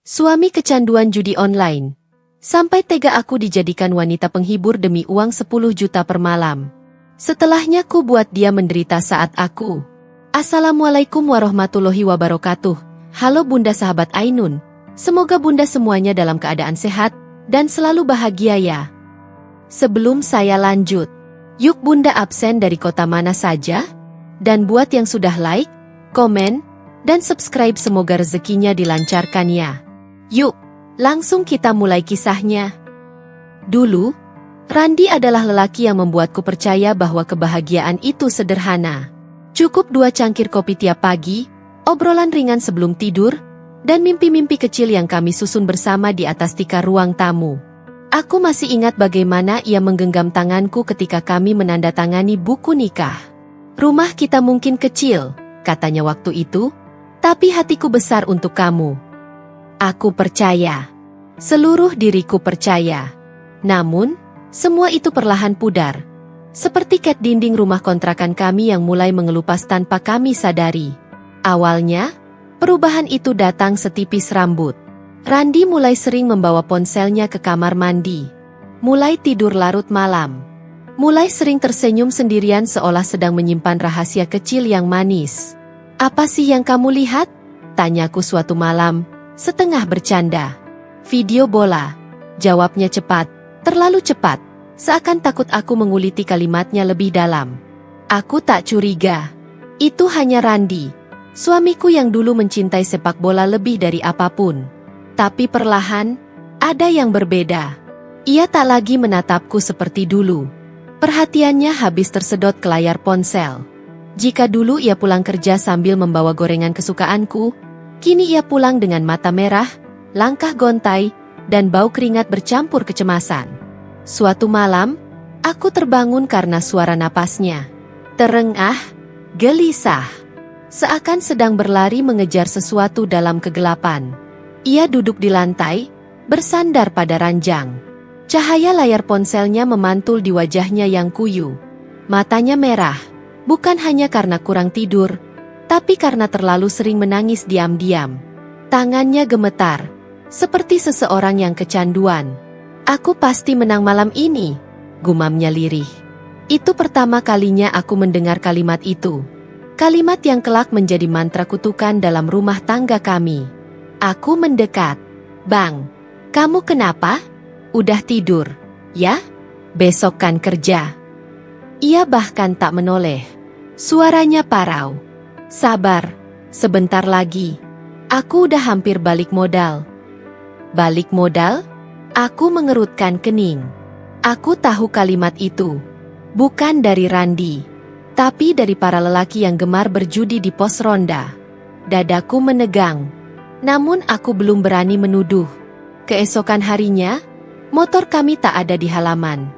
Suami kecanduan judi online. Sampai tega aku dijadikan wanita penghibur demi uang 10 juta per malam. Setelahnya ku buat dia menderita saat aku. Assalamualaikum warahmatullahi wabarakatuh. Halo Bunda sahabat Ainun. Semoga Bunda semuanya dalam keadaan sehat dan selalu bahagia ya. Sebelum saya lanjut, yuk Bunda absen dari kota mana saja? Dan buat yang sudah like, komen, dan subscribe semoga rezekinya dilancarkan ya. Yuk, langsung kita mulai kisahnya. Dulu, Randi adalah lelaki yang membuatku percaya bahwa kebahagiaan itu sederhana. Cukup 2 cangkir kopi tiap pagi, obrolan ringan sebelum tidur, dan mimpi-mimpi kecil yang kami susun bersama di atas tikar ruang tamu. Aku masih ingat bagaimana ia menggenggam tanganku ketika kami menandatangani buku nikah. Rumah kita mungkin kecil, katanya waktu itu, tapi hatiku besar untuk kamu. Aku percaya. Seluruh diriku percaya. Namun, semua itu perlahan pudar. Seperti cat dinding rumah kontrakan kami yang mulai mengelupas tanpa kami sadari. Awalnya, perubahan itu datang setipis rambut. Randi mulai sering membawa ponselnya ke kamar mandi. Mulai tidur larut malam. Mulai sering tersenyum sendirian seolah sedang menyimpan rahasia kecil yang manis. Apa sih yang kamu lihat? Tanyaku suatu malam, setengah bercanda. Video bola. Jawabnya cepat, terlalu cepat. Seakan takut aku menguliti kalimatnya lebih dalam. Aku tak curiga. Itu hanya Randi, suamiku yang dulu mencintai sepak bola lebih dari apapun. Tapi perlahan, ada yang berbeda. Ia tak lagi menatapku seperti dulu. Perhatiannya habis tersedot ke layar ponsel. Jika dulu ia pulang kerja sambil membawa gorengan kesukaanku, kini ia pulang dengan mata merah, langkah gontai, dan bau keringat bercampur kecemasan. Suatu malam, aku terbangun karena suara napasnya. Terengah, gelisah. Seakan sedang berlari mengejar sesuatu dalam kegelapan. Ia duduk di lantai, bersandar pada ranjang. Cahaya layar ponselnya memantul di wajahnya yang kuyu. Matanya merah, bukan hanya karena kurang tidur, tapi karena terlalu sering menangis diam-diam. Tangannya gemetar, seperti seseorang yang kecanduan. Aku pasti menang malam ini, gumamnya lirih. Itu pertama kalinya aku mendengar kalimat itu. Kalimat yang kelak menjadi mantra kutukan dalam rumah tangga kami. Aku mendekat. Bang, kamu kenapa? Udah tidur, ya? Besok kan kerja. Ia bahkan tak menoleh. Suaranya parau. Sabar, sebentar lagi. Aku udah hampir balik modal. Balik modal? Aku mengerutkan kening. Aku tahu kalimat itu. Bukan dari Randi, tapi dari para lelaki yang gemar berjudi di pos ronda. Dadaku menegang. Namun aku belum berani menuduh. Keesokan harinya, motor kami tak ada di halaman.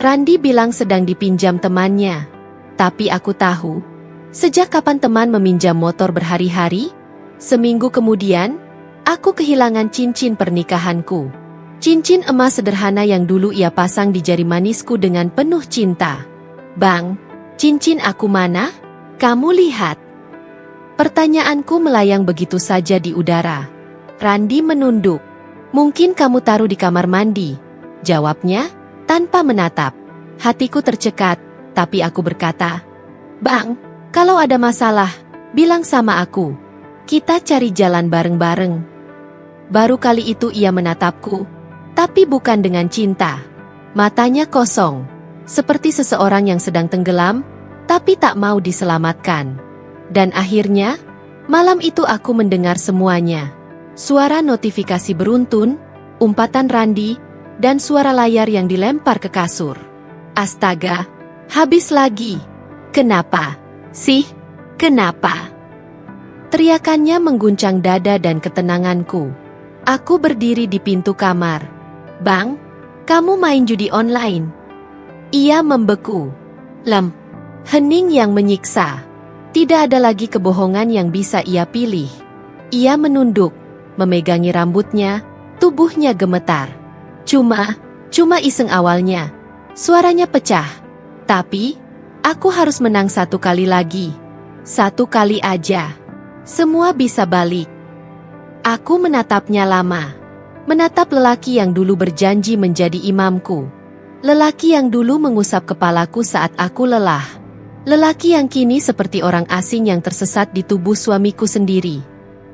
Randi bilang sedang dipinjam temannya. Tapi aku tahu, sejak kapan teman meminjam motor berhari-hari? Seminggu kemudian, aku kehilangan cincin pernikahanku. Cincin emas sederhana yang dulu ia pasang di jari manisku dengan penuh cinta. Bang, cincin aku mana? Kamu lihat. Pertanyaanku melayang begitu saja di udara. Randi menunduk. Mungkin kamu taruh di kamar mandi, jawabnya, tanpa menatap. Hatiku tercekat, tapi aku berkata, Bang, kalau ada masalah, bilang sama aku. Kita cari jalan bareng-bareng. Baru kali itu ia menatapku, tapi bukan dengan cinta. Matanya kosong, seperti seseorang yang sedang tenggelam, tapi tak mau diselamatkan. Dan akhirnya, malam itu aku mendengar semuanya. Suara notifikasi beruntun, umpatan Randi, dan suara layar yang dilempar ke kasur. Astaga, habis lagi. Kenapa? Sih, kenapa? Teriakannya mengguncang dada dan ketenanganku. Aku berdiri di pintu kamar. Bang, kamu main judi online? Ia membeku. Hening yang menyiksa. Tidak ada lagi kebohongan yang bisa ia pilih. Ia menunduk, memegangi rambutnya, tubuhnya gemetar. Cuma iseng awalnya. Suaranya pecah. Tapi, aku harus menang 1 kali lagi. 1 kali aja. Semua bisa balik. Aku menatapnya lama. Menatap lelaki yang dulu berjanji menjadi imamku. Lelaki yang dulu mengusap kepalaku saat aku lelah. Lelaki yang kini seperti orang asing yang tersesat di tubuh suamiku sendiri.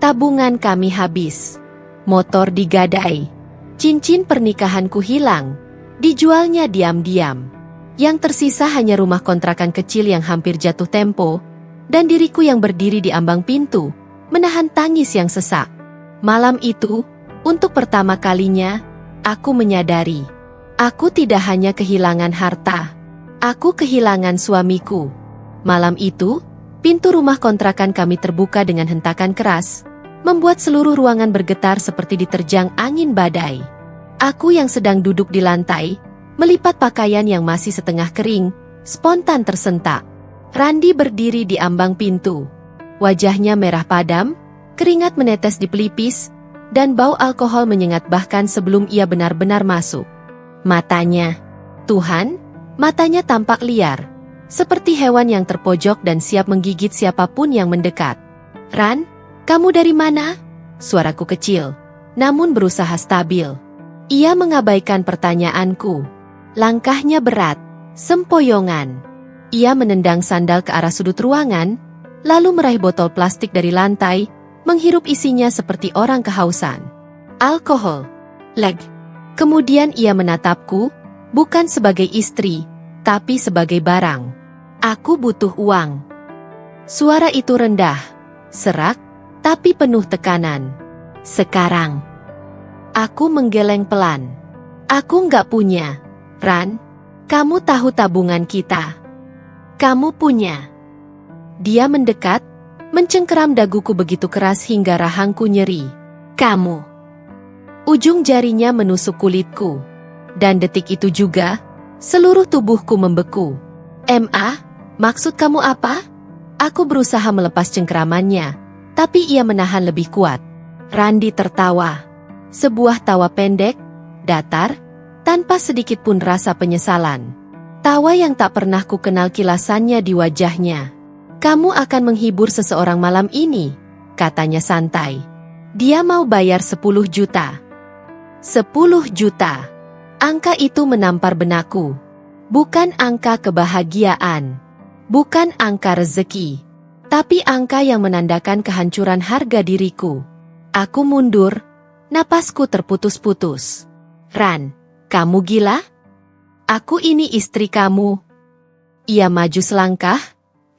Tabungan kami habis. Motor digadai. Cincin pernikahanku hilang. Dijualnya diam-diam. Yang tersisa hanya rumah kontrakan kecil yang hampir jatuh tempo, dan diriku yang berdiri di ambang pintu, menahan tangis yang sesak. Malam itu, untuk pertama kalinya, aku menyadari. Aku tidak hanya kehilangan harta. Aku kehilangan suamiku. Malam itu, pintu rumah kontrakan kami terbuka dengan hentakan keras, membuat seluruh ruangan bergetar seperti diterjang angin badai. Aku yang sedang duduk di lantai, melipat pakaian yang masih setengah kering, spontan tersentak. Randi berdiri di ambang pintu. Wajahnya merah padam, keringat menetes di pelipis, dan bau alkohol menyengat bahkan sebelum ia benar-benar masuk. Matanya, Tuhan, matanya tampak liar, seperti hewan yang terpojok dan siap menggigit siapapun yang mendekat. Ran, kamu dari mana? Suaraku kecil, namun berusaha stabil. Ia mengabaikan pertanyaanku. Langkahnya berat, sempoyongan. Ia menendang sandal ke arah sudut ruangan, lalu meraih botol plastik dari lantai, menghirup isinya seperti orang kehausan. Alkohol. Leg. Kemudian ia menatapku, bukan sebagai istri, tapi sebagai barang. Aku butuh uang. Suara itu rendah, serak, tapi penuh tekanan. Sekarang. Aku menggeleng pelan. Aku nggak punya. Ran, kamu tahu tabungan kita. Kamu punya. Dia mendekat, mencengkeram daguku begitu keras hingga rahangku nyeri. Kamu. Ujung jarinya menusuk kulitku. Dan detik itu juga, seluruh tubuhku membeku. Maksud kamu apa? Aku berusaha melepas cengkeramannya, tapi ia menahan lebih kuat. Randi tertawa. Sebuah tawa pendek, datar, tanpa sedikit pun rasa penyesalan. Tawa yang tak pernah ku kenal kilasannya di wajahnya. Kamu akan menghibur seseorang malam ini, katanya santai. Dia mau bayar 10 juta. 10 juta. Angka itu menampar benakku. Bukan angka kebahagiaan. Bukan angka rezeki. Tapi angka yang menandakan kehancuran harga diriku. Aku mundur. Napasku terputus-putus. Ran, kamu gila? Aku ini istri kamu. Ia maju selangkah,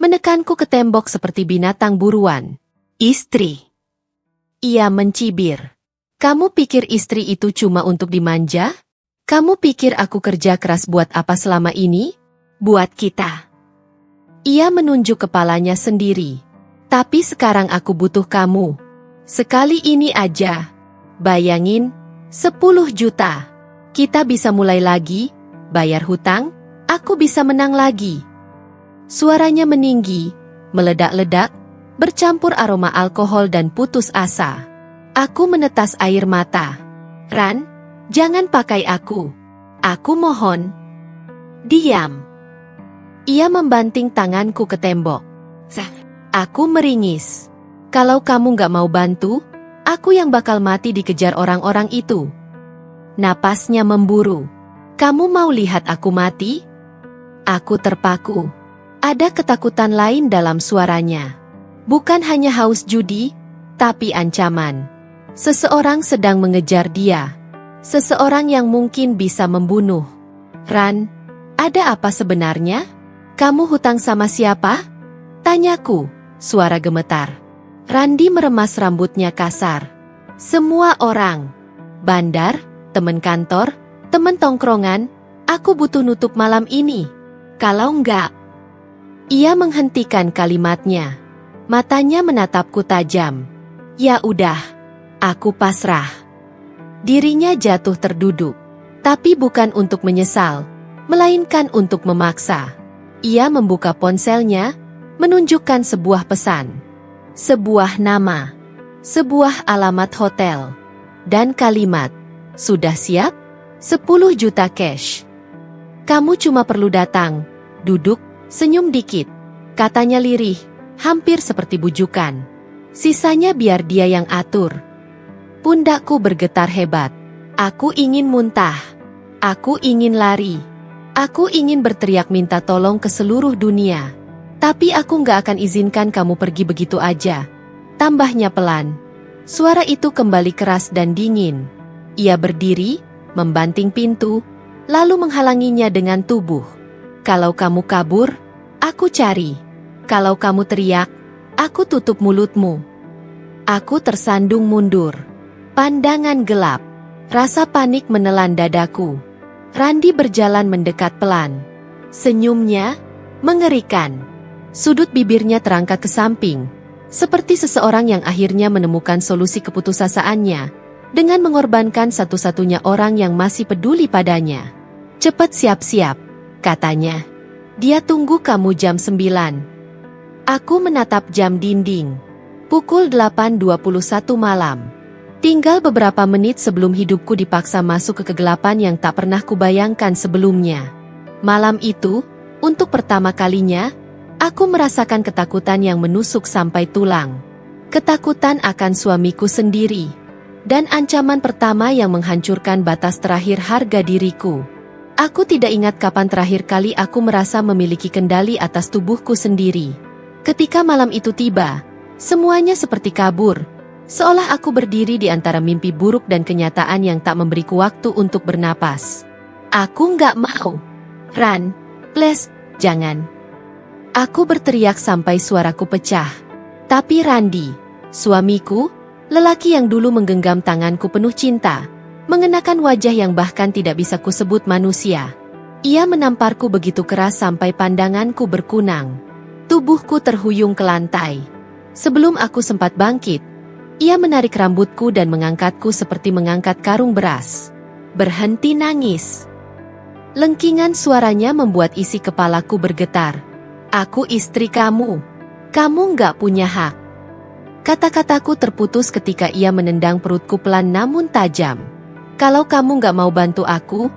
menekanku ke tembok seperti binatang buruan. Istri. Ia mencibir. Kamu pikir istri itu cuma untuk dimanja? Kamu pikir aku kerja keras buat apa selama ini? Buat kita. Ia menunjuk kepalanya sendiri. Tapi sekarang aku butuh kamu. Sekali ini aja. Bayangin, 10 juta. Kita bisa mulai lagi, bayar hutang, aku bisa menang lagi. Suaranya meninggi, meledak-ledak, bercampur aroma alkohol dan putus asa. Aku menetas air mata. Ran, jangan pakai aku. Aku mohon. Diam. Ia membanting tanganku ke tembok. Aku meringis. Kalau kamu gak mau bantu, aku yang bakal mati dikejar orang-orang itu. Napasnya memburu. Kamu mau lihat aku mati? Aku terpaku. Ada ketakutan lain dalam suaranya. Bukan hanya haus judi, tapi ancaman. Seseorang sedang mengejar dia. Seseorang yang mungkin bisa membunuh. Ran, ada apa sebenarnya? Kamu hutang sama siapa? Tanyaku, suara gemetar. Randi meremas rambutnya kasar. Semua orang. Bandar, teman kantor, teman tongkrongan, aku butuh nutup malam ini. Kalau enggak. Ia menghentikan kalimatnya. Matanya menatapku tajam. Ya udah. Aku pasrah. Dirinya jatuh terduduk. Tapi bukan untuk menyesal, melainkan untuk memaksa. Ia membuka ponselnya, menunjukkan sebuah pesan. Sebuah nama. Sebuah alamat hotel. Dan kalimat. Sudah siap? 10 juta cash. Kamu cuma perlu datang, duduk, senyum dikit. Katanya lirih, hampir seperti bujukan. Sisanya biar dia yang atur. Pundakku bergetar hebat. Aku ingin muntah. Aku ingin lari. Aku ingin berteriak minta tolong ke seluruh dunia. Tapi aku nggak akan izinkan kamu pergi begitu aja. Tambahnya pelan. Suara itu kembali keras dan dingin. Ia berdiri, membanting pintu, lalu menghalanginya dengan tubuh. Kalau kamu kabur, aku cari. Kalau kamu teriak, aku tutup mulutmu. Aku tersandung mundur. Pandangan gelap. Rasa panik menelan dadaku. Randi berjalan mendekat pelan. Senyumnya mengerikan. Sudut bibirnya terangkat ke samping, seperti seseorang yang akhirnya menemukan solusi keputusasanya dengan mengorbankan satu-satunya orang yang masih peduli padanya. Cepat siap-siap, katanya. Dia tunggu kamu jam 9. Aku menatap jam dinding. Pukul 8.21 malam. Tinggal beberapa menit sebelum hidupku dipaksa masuk ke kegelapan yang tak pernah kubayangkan sebelumnya. Malam itu, untuk pertama kalinya, aku merasakan ketakutan yang menusuk sampai tulang. Ketakutan akan suamiku sendiri. Dan ancaman pertama yang menghancurkan batas terakhir harga diriku. Aku tidak ingat kapan terakhir kali aku merasa memiliki kendali atas tubuhku sendiri. Ketika malam itu tiba, semuanya seperti kabur. Seolah aku berdiri di antara mimpi buruk dan kenyataan yang tak memberiku waktu untuk bernapas. Aku nggak mau. Ran, please, jangan. Aku berteriak sampai suaraku pecah. Tapi Randi, suamiku, lelaki yang dulu menggenggam tanganku penuh cinta, mengenakan wajah yang bahkan tidak bisa kusebut manusia. Ia menamparku begitu keras sampai pandanganku berkunang. Tubuhku terhuyung ke lantai. Sebelum aku sempat bangkit, ia menarik rambutku dan mengangkatku seperti mengangkat karung beras. Berhenti nangis. Lengkingan suaranya membuat isi kepalaku bergetar. Aku istri kamu. Kamu nggak punya hak. Kata-kataku terputus ketika ia menendang perutku pelan namun tajam. Kalau kamu nggak mau bantu aku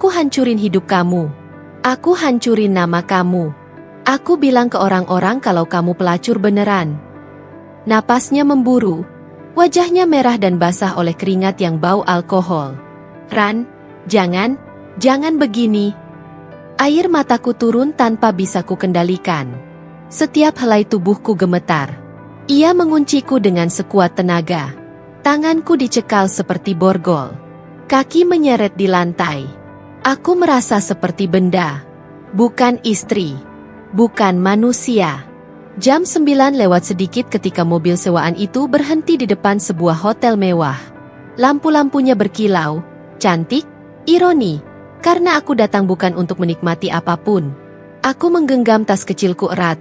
hancurin hidup kamu. Aku hancurin nama kamu. Aku bilang ke orang-orang kalau kamu pelacur beneran. Napasnya memburu. Wajahnya merah dan basah oleh keringat yang bau alkohol. Ran, jangan begini. Air mataku turun tanpa bisa kukendalikan. Setiap helai tubuhku gemetar. Ia mengunciku dengan sekuat tenaga. Tanganku dicekal seperti borgol. Kaki menyeret di lantai. Aku merasa seperti benda. Bukan istri. Bukan manusia. Jam 9 lewat sedikit ketika mobil sewaan itu berhenti di depan sebuah hotel mewah. Lampu-lampunya berkilau, cantik, ironi, karena aku datang bukan untuk menikmati apapun. Aku menggenggam tas kecilku erat,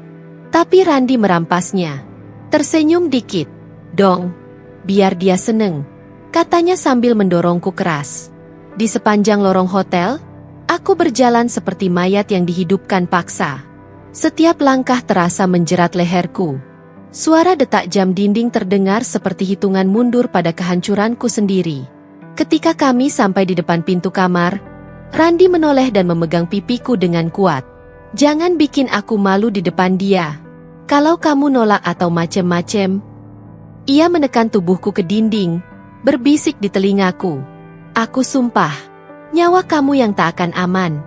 tapi Randi merampasnya. Tersenyum dikit. Dong, biar dia seneng, katanya sambil mendorongku keras. Di sepanjang lorong hotel, aku berjalan seperti mayat yang dihidupkan paksa. Setiap langkah terasa menjerat leherku. Suara detak jam dinding terdengar seperti hitungan mundur pada kehancuranku sendiri. Ketika kami sampai di depan pintu kamar, Randi menoleh dan memegang pipiku dengan kuat. Jangan bikin aku malu di depan dia. Kalau kamu nolak atau macem-macem. Ia menekan tubuhku ke dinding, berbisik di telingaku. Aku sumpah, nyawa kamu yang tak akan aman.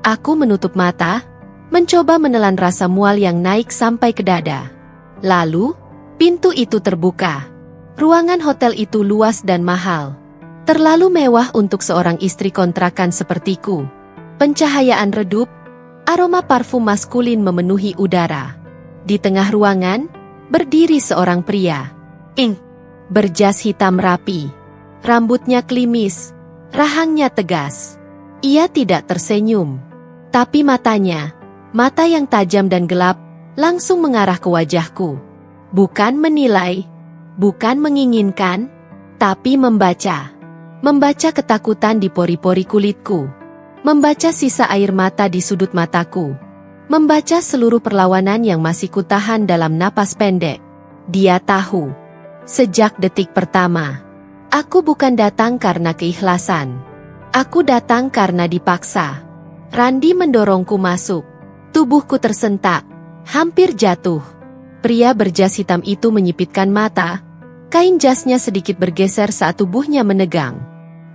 Aku menutup mata, mencoba menelan rasa mual yang naik sampai ke dada. Lalu, pintu itu terbuka. Ruangan hotel itu luas dan mahal. Terlalu mewah untuk seorang istri kontrakan sepertiku. Pencahayaan redup, aroma parfum maskulin memenuhi udara. Di tengah ruangan, berdiri seorang pria. Berjas hitam rapi. Rambutnya klimis, rahangnya tegas. Ia tidak tersenyum. Tapi matanya, mata yang tajam dan gelap, langsung mengarah ke wajahku. Bukan menilai, bukan menginginkan, tapi membaca. Membaca ketakutan di pori-pori kulitku. Membaca sisa air mata di sudut mataku. Membaca seluruh perlawanan yang masih kutahan dalam napas pendek. Dia tahu. Sejak detik pertama. Aku bukan datang karena keikhlasan. Aku datang karena dipaksa. Randi mendorongku masuk. Tubuhku tersentak, hampir jatuh. Pria berjas hitam itu menyipitkan mata, Kain jasnya sedikit bergeser saat tubuhnya menegang.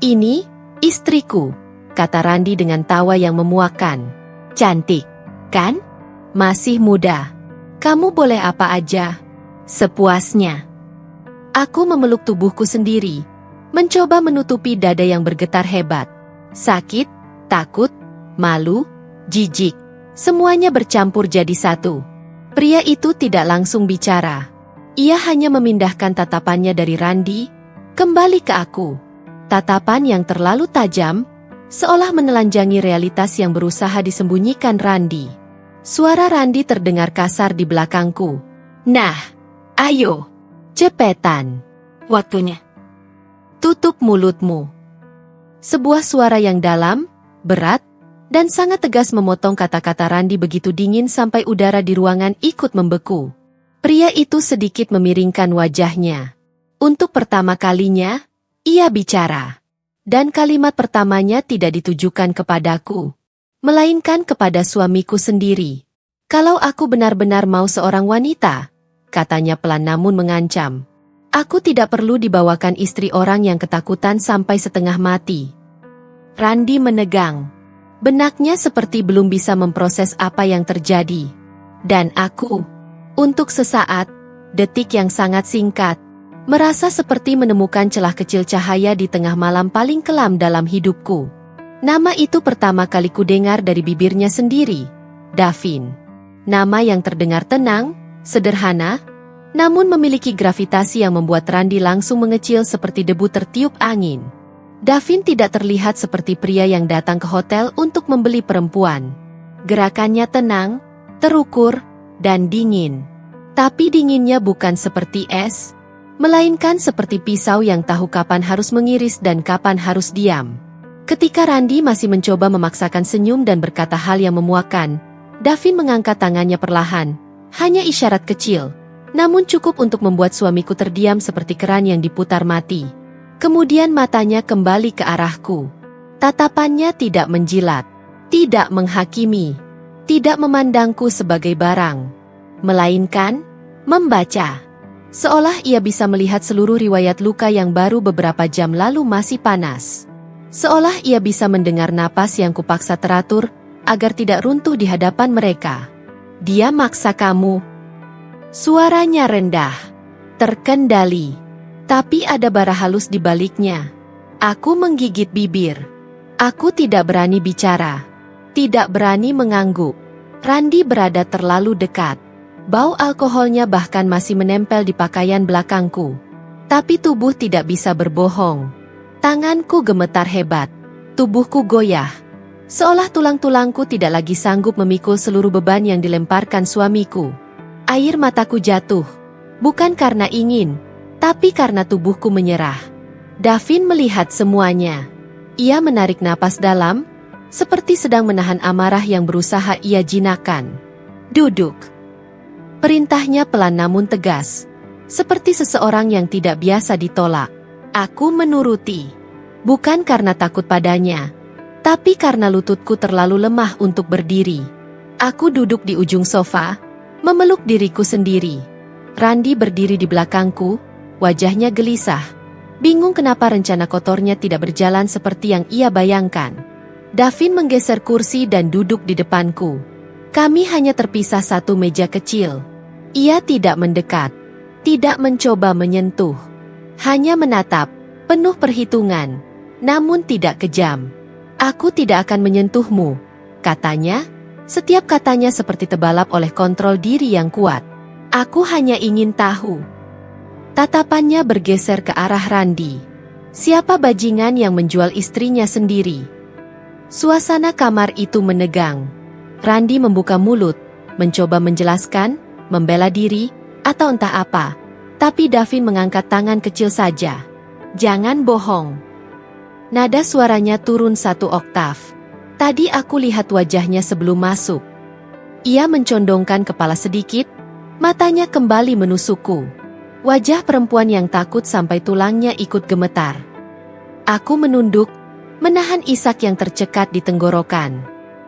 "Ini, istriku," kata Randi dengan tawa yang memuakkan. "Cantik, kan? Masih muda. Kamu boleh apa aja. Sepuasnya." Aku memeluk tubuhku sendiri, mencoba menutupi dada yang bergetar hebat. Sakit, takut, malu, jijik, semuanya bercampur jadi satu. Pria itu tidak langsung bicara. Ia hanya memindahkan tatapannya dari Randi, kembali ke aku. Tatapan yang terlalu tajam, seolah menelanjangi realitas yang berusaha disembunyikan Randi. Suara Randi terdengar kasar di belakangku. "Nah, ayo, cepetan. Waktunya. Tutup mulutmu." Sebuah suara yang dalam, berat, dan sangat tegas memotong kata-kata Randi begitu dingin sampai udara di ruangan ikut membeku. Pria itu sedikit memiringkan wajahnya. Untuk pertama kalinya, ia bicara. Dan kalimat pertamanya tidak ditujukan kepadaku, melainkan kepada suamiku sendiri. "Kalau aku benar-benar mau seorang wanita," katanya pelan namun mengancam, "aku tidak perlu dibawakan istri orang yang ketakutan sampai setengah mati." Randi menegang. Benaknya seperti belum bisa memproses apa yang terjadi. Dan aku, untuk sesaat, detik yang sangat singkat, merasa seperti menemukan celah kecil cahaya di tengah malam paling kelam dalam hidupku. Nama itu pertama kali kudengar dari bibirnya sendiri, Davin. Nama yang terdengar tenang, sederhana, namun memiliki gravitasi yang membuat Randi langsung mengecil seperti debu tertiup angin. Davin tidak terlihat seperti pria yang datang ke hotel untuk membeli perempuan. Gerakannya tenang, terukur, dan dingin. Tapi dinginnya bukan seperti es, melainkan seperti pisau yang tahu kapan harus mengiris dan kapan harus diam. Ketika Randi masih mencoba memaksakan senyum dan berkata hal yang memuakkan, Davin mengangkat tangannya perlahan, hanya isyarat kecil, namun cukup untuk membuat suamiku terdiam seperti keran yang diputar mati. Kemudian matanya kembali ke arahku. Tatapannya tidak menjilat, tidak menghakimi, tidak memandangku sebagai barang, melainkan membaca. Seolah ia bisa melihat seluruh riwayat luka yang baru beberapa jam lalu masih panas. Seolah ia bisa mendengar napas yang kupaksa teratur agar tidak runtuh di hadapan mereka. "Dia maksa kamu." Suaranya rendah, terkendali. Tapi ada bara halus di baliknya. Aku menggigit bibir. Aku tidak berani bicara. Tidak berani mengangguk. Randi berada terlalu dekat. Bau alkoholnya bahkan masih menempel di pakaian belakangku. Tapi tubuh tidak bisa berbohong. Tanganku gemetar hebat. Tubuhku goyah. Seolah tulang-tulangku tidak lagi sanggup memikul seluruh beban yang dilemparkan suamiku. Air mataku jatuh. Bukan karena ingin, tapi karena tubuhku menyerah. Davin melihat semuanya. Ia menarik napas dalam, seperti sedang menahan amarah yang berusaha ia jinakkan. "Duduk." Perintahnya pelan namun tegas, seperti seseorang yang tidak biasa ditolak. Aku menuruti. Bukan karena takut padanya, tapi karena lututku terlalu lemah untuk berdiri. Aku duduk di ujung sofa, memeluk diriku sendiri. Randi berdiri di belakangku, wajahnya gelisah, bingung kenapa rencana kotornya tidak berjalan seperti yang ia bayangkan. Davin menggeser kursi dan duduk di depanku. Kami hanya terpisah satu meja kecil. Ia tidak mendekat, tidak mencoba menyentuh, hanya menatap, penuh perhitungan, namun tidak kejam. "Aku tidak akan menyentuhmu," katanya, setiap katanya seperti terbalap oleh kontrol diri yang kuat. "Aku hanya ingin tahu." Tatapannya bergeser ke arah Randi. Siapa bajingan yang menjual istrinya sendiri? Suasana kamar itu menegang. Randi membuka mulut, mencoba menjelaskan, membela diri, atau entah apa. Tapi Davin mengangkat tangan kecil saja. "Jangan bohong." Nada suaranya turun satu oktav. Tadi aku lihat wajahnya sebelum masuk. Ia mencondongkan kepala sedikit, matanya kembali menusukku. Wajah perempuan yang takut sampai tulangnya ikut gemetar. Aku menunduk, menahan isak yang tercekat di tenggorokan.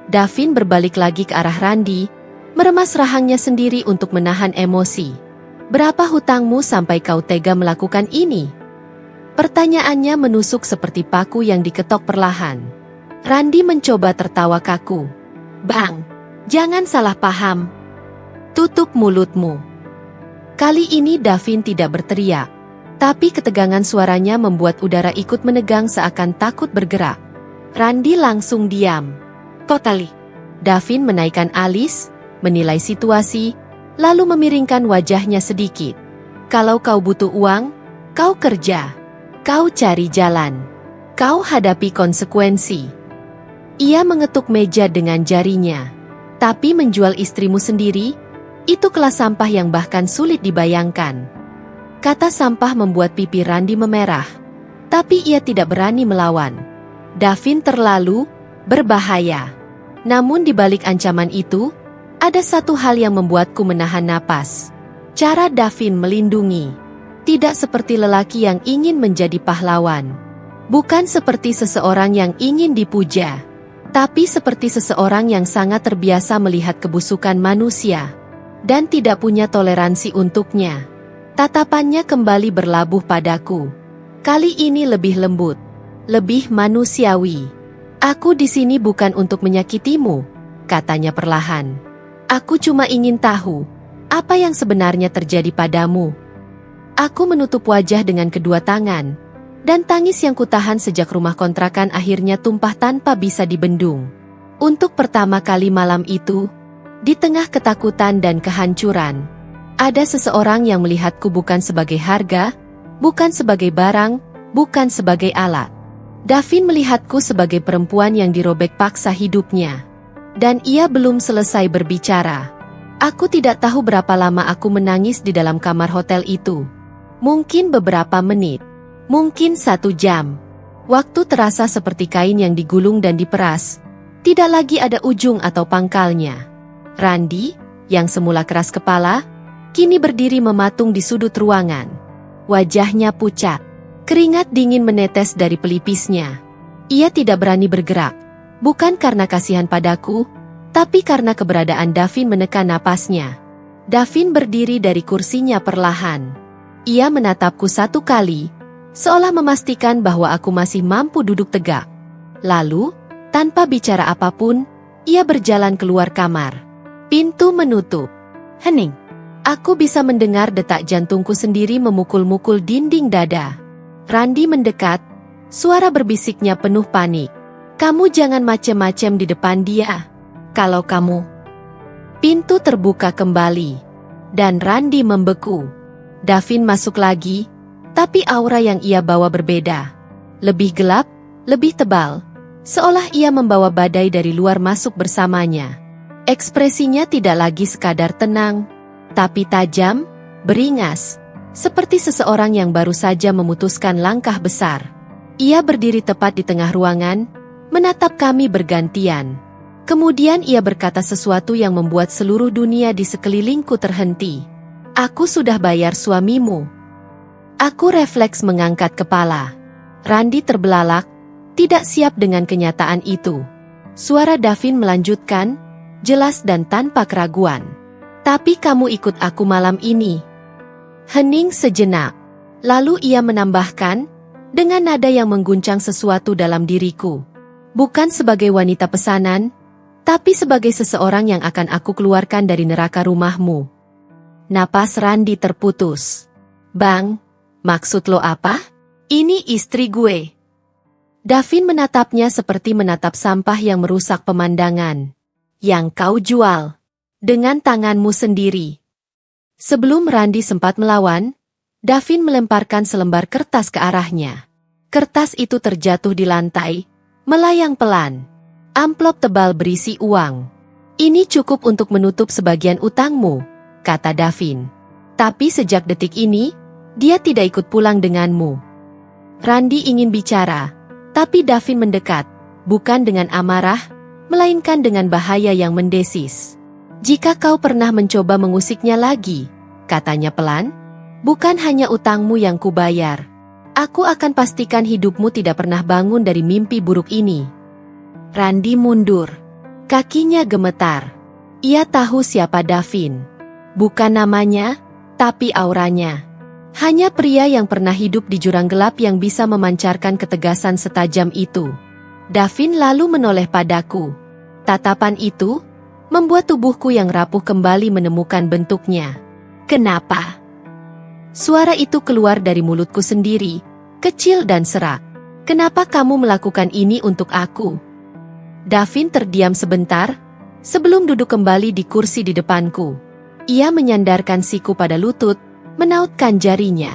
Davin berbalik lagi ke arah Randi, meremas rahangnya sendiri untuk menahan emosi. Berapa hutangmu sampai kau tega melakukan ini? Pertanyaannya menusuk seperti paku yang diketok perlahan. Randi mencoba tertawa kaku. Bang, jangan salah paham. Tutup mulutmu. Kali ini Davin tidak berteriak. Tapi ketegangan suaranya membuat udara ikut menegang seakan takut bergerak. Randi langsung diam. Totali. Davin menaikkan alis, menilai situasi, lalu memiringkan wajahnya sedikit. Kalau kau butuh uang, kau kerja. Kau cari jalan. Kau hadapi konsekuensi. Ia mengetuk meja dengan jarinya. Tapi menjual istrimu sendiri, itu kelas sampah yang bahkan sulit dibayangkan. Kata sampah membuat pipi Randi memerah. Tapi ia tidak berani melawan. Davin terlalu berbahaya. Namun di balik ancaman itu, ada satu hal yang membuatku menahan napas. Cara Davin melindungi. Tidak seperti lelaki yang ingin menjadi pahlawan. Bukan seperti seseorang yang ingin dipuja. Tapi seperti seseorang yang sangat terbiasa melihat kebusukan manusia. Dan tidak punya toleransi untuknya. Tatapannya kembali berlabuh padaku. Kali ini lebih lembut. Lebih manusiawi. Aku di sini bukan untuk menyakitimu, katanya perlahan. Aku cuma ingin tahu, apa yang sebenarnya terjadi padamu. Aku menutup wajah dengan kedua tangan, dan tangis yang kutahan sejak rumah kontrakan akhirnya tumpah tanpa bisa dibendung. Untuk pertama kali malam itu, di tengah ketakutan dan kehancuran, ada seseorang yang melihatku bukan sebagai harga, bukan sebagai barang, bukan sebagai alat. Davin melihatku sebagai perempuan yang dirobek paksa hidupnya. Dan ia belum selesai berbicara. Aku tidak tahu berapa lama aku menangis di dalam kamar hotel itu. Mungkin beberapa menit. Mungkin 1 jam. Waktu terasa seperti kain yang digulung dan diperas. Tidak lagi ada ujung atau pangkalnya. Randi, yang semula keras kepala, kini berdiri mematung di sudut ruangan. Wajahnya pucat. Keringat dingin menetes dari pelipisnya. Ia tidak berani bergerak. Bukan karena kasihan padaku, tapi karena keberadaan Davin menekan napasnya. Davin berdiri dari kursinya perlahan. Ia menatapku 1 kali, seolah memastikan bahwa aku masih mampu duduk tegak. Lalu, tanpa bicara apapun, ia berjalan keluar kamar. Pintu menutup. Hening. Aku bisa mendengar detak jantungku sendiri memukul-mukul dinding dada. Randi mendekat, suara berbisiknya penuh panik. Kamu jangan macem-macem di depan dia. Kalau kamu... Pintu terbuka kembali. Dan Randi membeku. Davin masuk lagi, tapi aura yang ia bawa berbeda. Lebih gelap, lebih tebal. Seolah ia membawa badai dari luar masuk bersamanya. Ekspresinya tidak lagi sekadar tenang, tapi tajam, beringas, seperti seseorang yang baru saja memutuskan langkah besar. Ia berdiri tepat di tengah ruangan, menatap kami bergantian. Kemudian ia berkata sesuatu yang membuat seluruh dunia di sekelilingku terhenti. Aku sudah bayar suamimu. Aku refleks mengangkat kepala. Randi terbelalak, tidak siap dengan kenyataan itu. Suara Davin melanjutkan, jelas dan tanpa keraguan. Tapi kamu ikut aku malam ini. Hening sejenak. Lalu ia menambahkan, dengan nada yang mengguncang sesuatu dalam diriku. Bukan sebagai wanita pesanan, tapi sebagai seseorang yang akan aku keluarkan dari neraka rumahmu. Napas Randi terputus. Bang, maksud lo apa? Ini istri gue. Davin menatapnya seperti menatap sampah yang merusak pemandangan. Yang kau jual. Dengan tanganmu sendiri. Sebelum Randi sempat melawan, Davin melemparkan selembar kertas ke arahnya. Kertas itu terjatuh di lantai, melayang pelan. Amplop tebal berisi uang. Ini cukup untuk menutup sebagian utangmu, kata Davin. Tapi sejak detik ini, dia tidak ikut pulang denganmu. Randi ingin bicara, tapi Davin mendekat, bukan dengan amarah, melainkan dengan bahaya yang mendesis. Jika kau pernah mencoba mengusiknya lagi, katanya pelan, bukan hanya utangmu yang kubayar. Aku akan pastikan hidupmu tidak pernah bangun dari mimpi buruk ini. Randi mundur. Kakinya gemetar. Ia tahu siapa Davin. Bukan namanya, Tapi auranya, hanya pria yang pernah hidup di jurang gelap yang bisa memancarkan ketegasan setajam itu. Davin lalu menoleh padaku. Tatapan itu membuat tubuhku yang rapuh kembali menemukan bentuknya. Kenapa? Suara itu keluar dari mulutku sendiri, kecil dan serak. Kenapa kamu melakukan ini untuk aku? Davin terdiam sebentar, sebelum duduk kembali di kursi di depanku. Ia menyandarkan siku pada lutut, menautkan jarinya.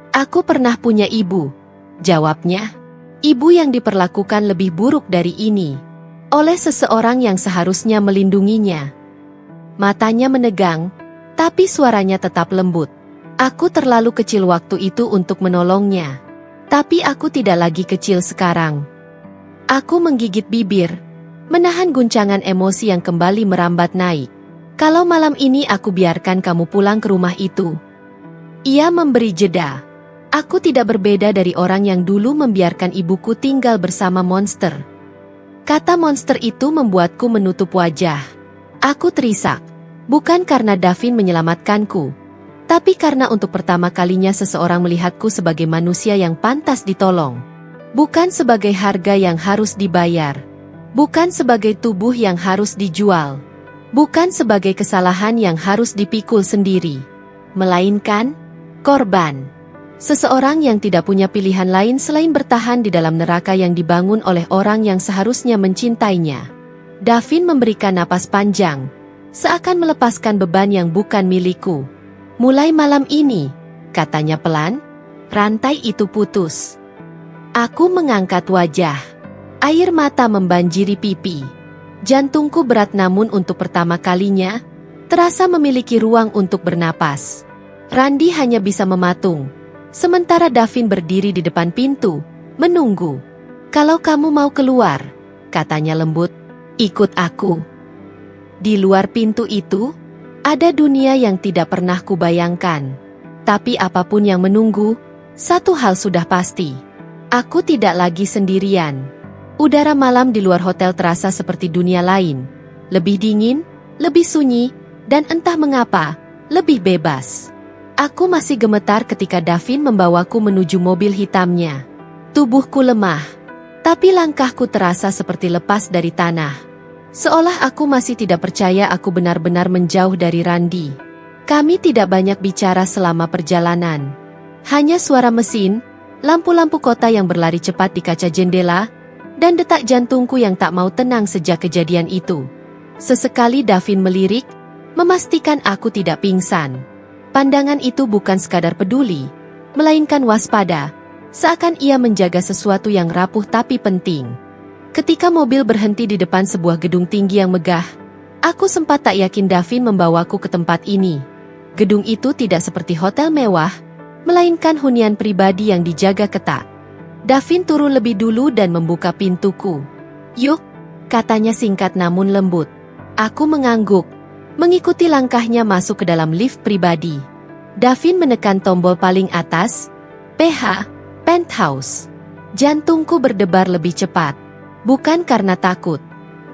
Aku pernah punya ibu, jawabnya. Ibu yang diperlakukan lebih buruk dari ini, oleh seseorang yang seharusnya melindunginya. Matanya menegang, tapi suaranya tetap lembut. Aku terlalu kecil waktu itu untuk menolongnya. Tapi aku tidak lagi kecil sekarang. Aku menggigit bibir, menahan guncangan emosi yang kembali merambat naik. Kalau malam ini aku biarkan kamu pulang ke rumah itu. Ia memberi jeda. Aku tidak berbeda dari orang yang dulu membiarkan ibuku tinggal bersama monster. Kata monster itu membuatku menutup wajah. Aku terisak, bukan karena Davin menyelamatkanku, tapi karena untuk pertama kalinya seseorang melihatku sebagai manusia yang pantas ditolong. Bukan sebagai harga yang harus dibayar. Bukan sebagai tubuh yang harus dijual. Bukan sebagai kesalahan yang harus dipikul sendiri. Melainkan korban. Seseorang yang tidak punya pilihan lain selain bertahan di dalam neraka yang dibangun oleh orang yang seharusnya mencintainya. Davin memberikan napas panjang, seakan melepaskan beban yang bukan milikku. Mulai malam ini, katanya pelan, rantai itu putus. Aku mengangkat wajah. Air mata membanjiri pipi. Jantungku berat namun untuk pertama kalinya, terasa memiliki ruang untuk bernapas. Randi hanya bisa mematung, sementara Davin berdiri di depan pintu, menunggu. Kalau kamu mau keluar, katanya lembut, ikut aku. Di luar pintu itu, ada dunia yang tidak pernah kubayangkan. Tapi apapun yang menunggu, satu hal sudah pasti. Aku tidak lagi sendirian. Udara malam di luar hotel terasa seperti dunia lain. Lebih dingin, lebih sunyi, dan entah mengapa, lebih bebas. Aku masih gemetar ketika Davin membawaku menuju mobil hitamnya. Tubuhku lemah, tapi langkahku terasa seperti lepas dari tanah. Seolah aku masih tidak percaya aku benar-benar menjauh dari Randi. Kami tidak banyak bicara selama perjalanan. Hanya suara mesin, lampu-lampu kota yang berlari cepat di kaca jendela, dan detak jantungku yang tak mau tenang sejak kejadian itu. Sesekali Davin melirik, memastikan aku tidak pingsan. Pandangan itu bukan sekadar peduli, melainkan waspada, seakan ia menjaga sesuatu yang rapuh tapi penting. Ketika mobil berhenti di depan sebuah gedung tinggi yang megah, aku sempat tak yakin Davin membawaku ke tempat ini. Gedung itu tidak seperti hotel mewah, melainkan hunian pribadi yang dijaga ketat. Davin turun lebih dulu dan membuka pintuku. Yuk, katanya singkat namun lembut. Aku mengangguk, mengikuti langkahnya masuk ke dalam lift pribadi. Davin menekan tombol paling atas, PH, penthouse. Jantungku berdebar lebih cepat. Bukan karena takut,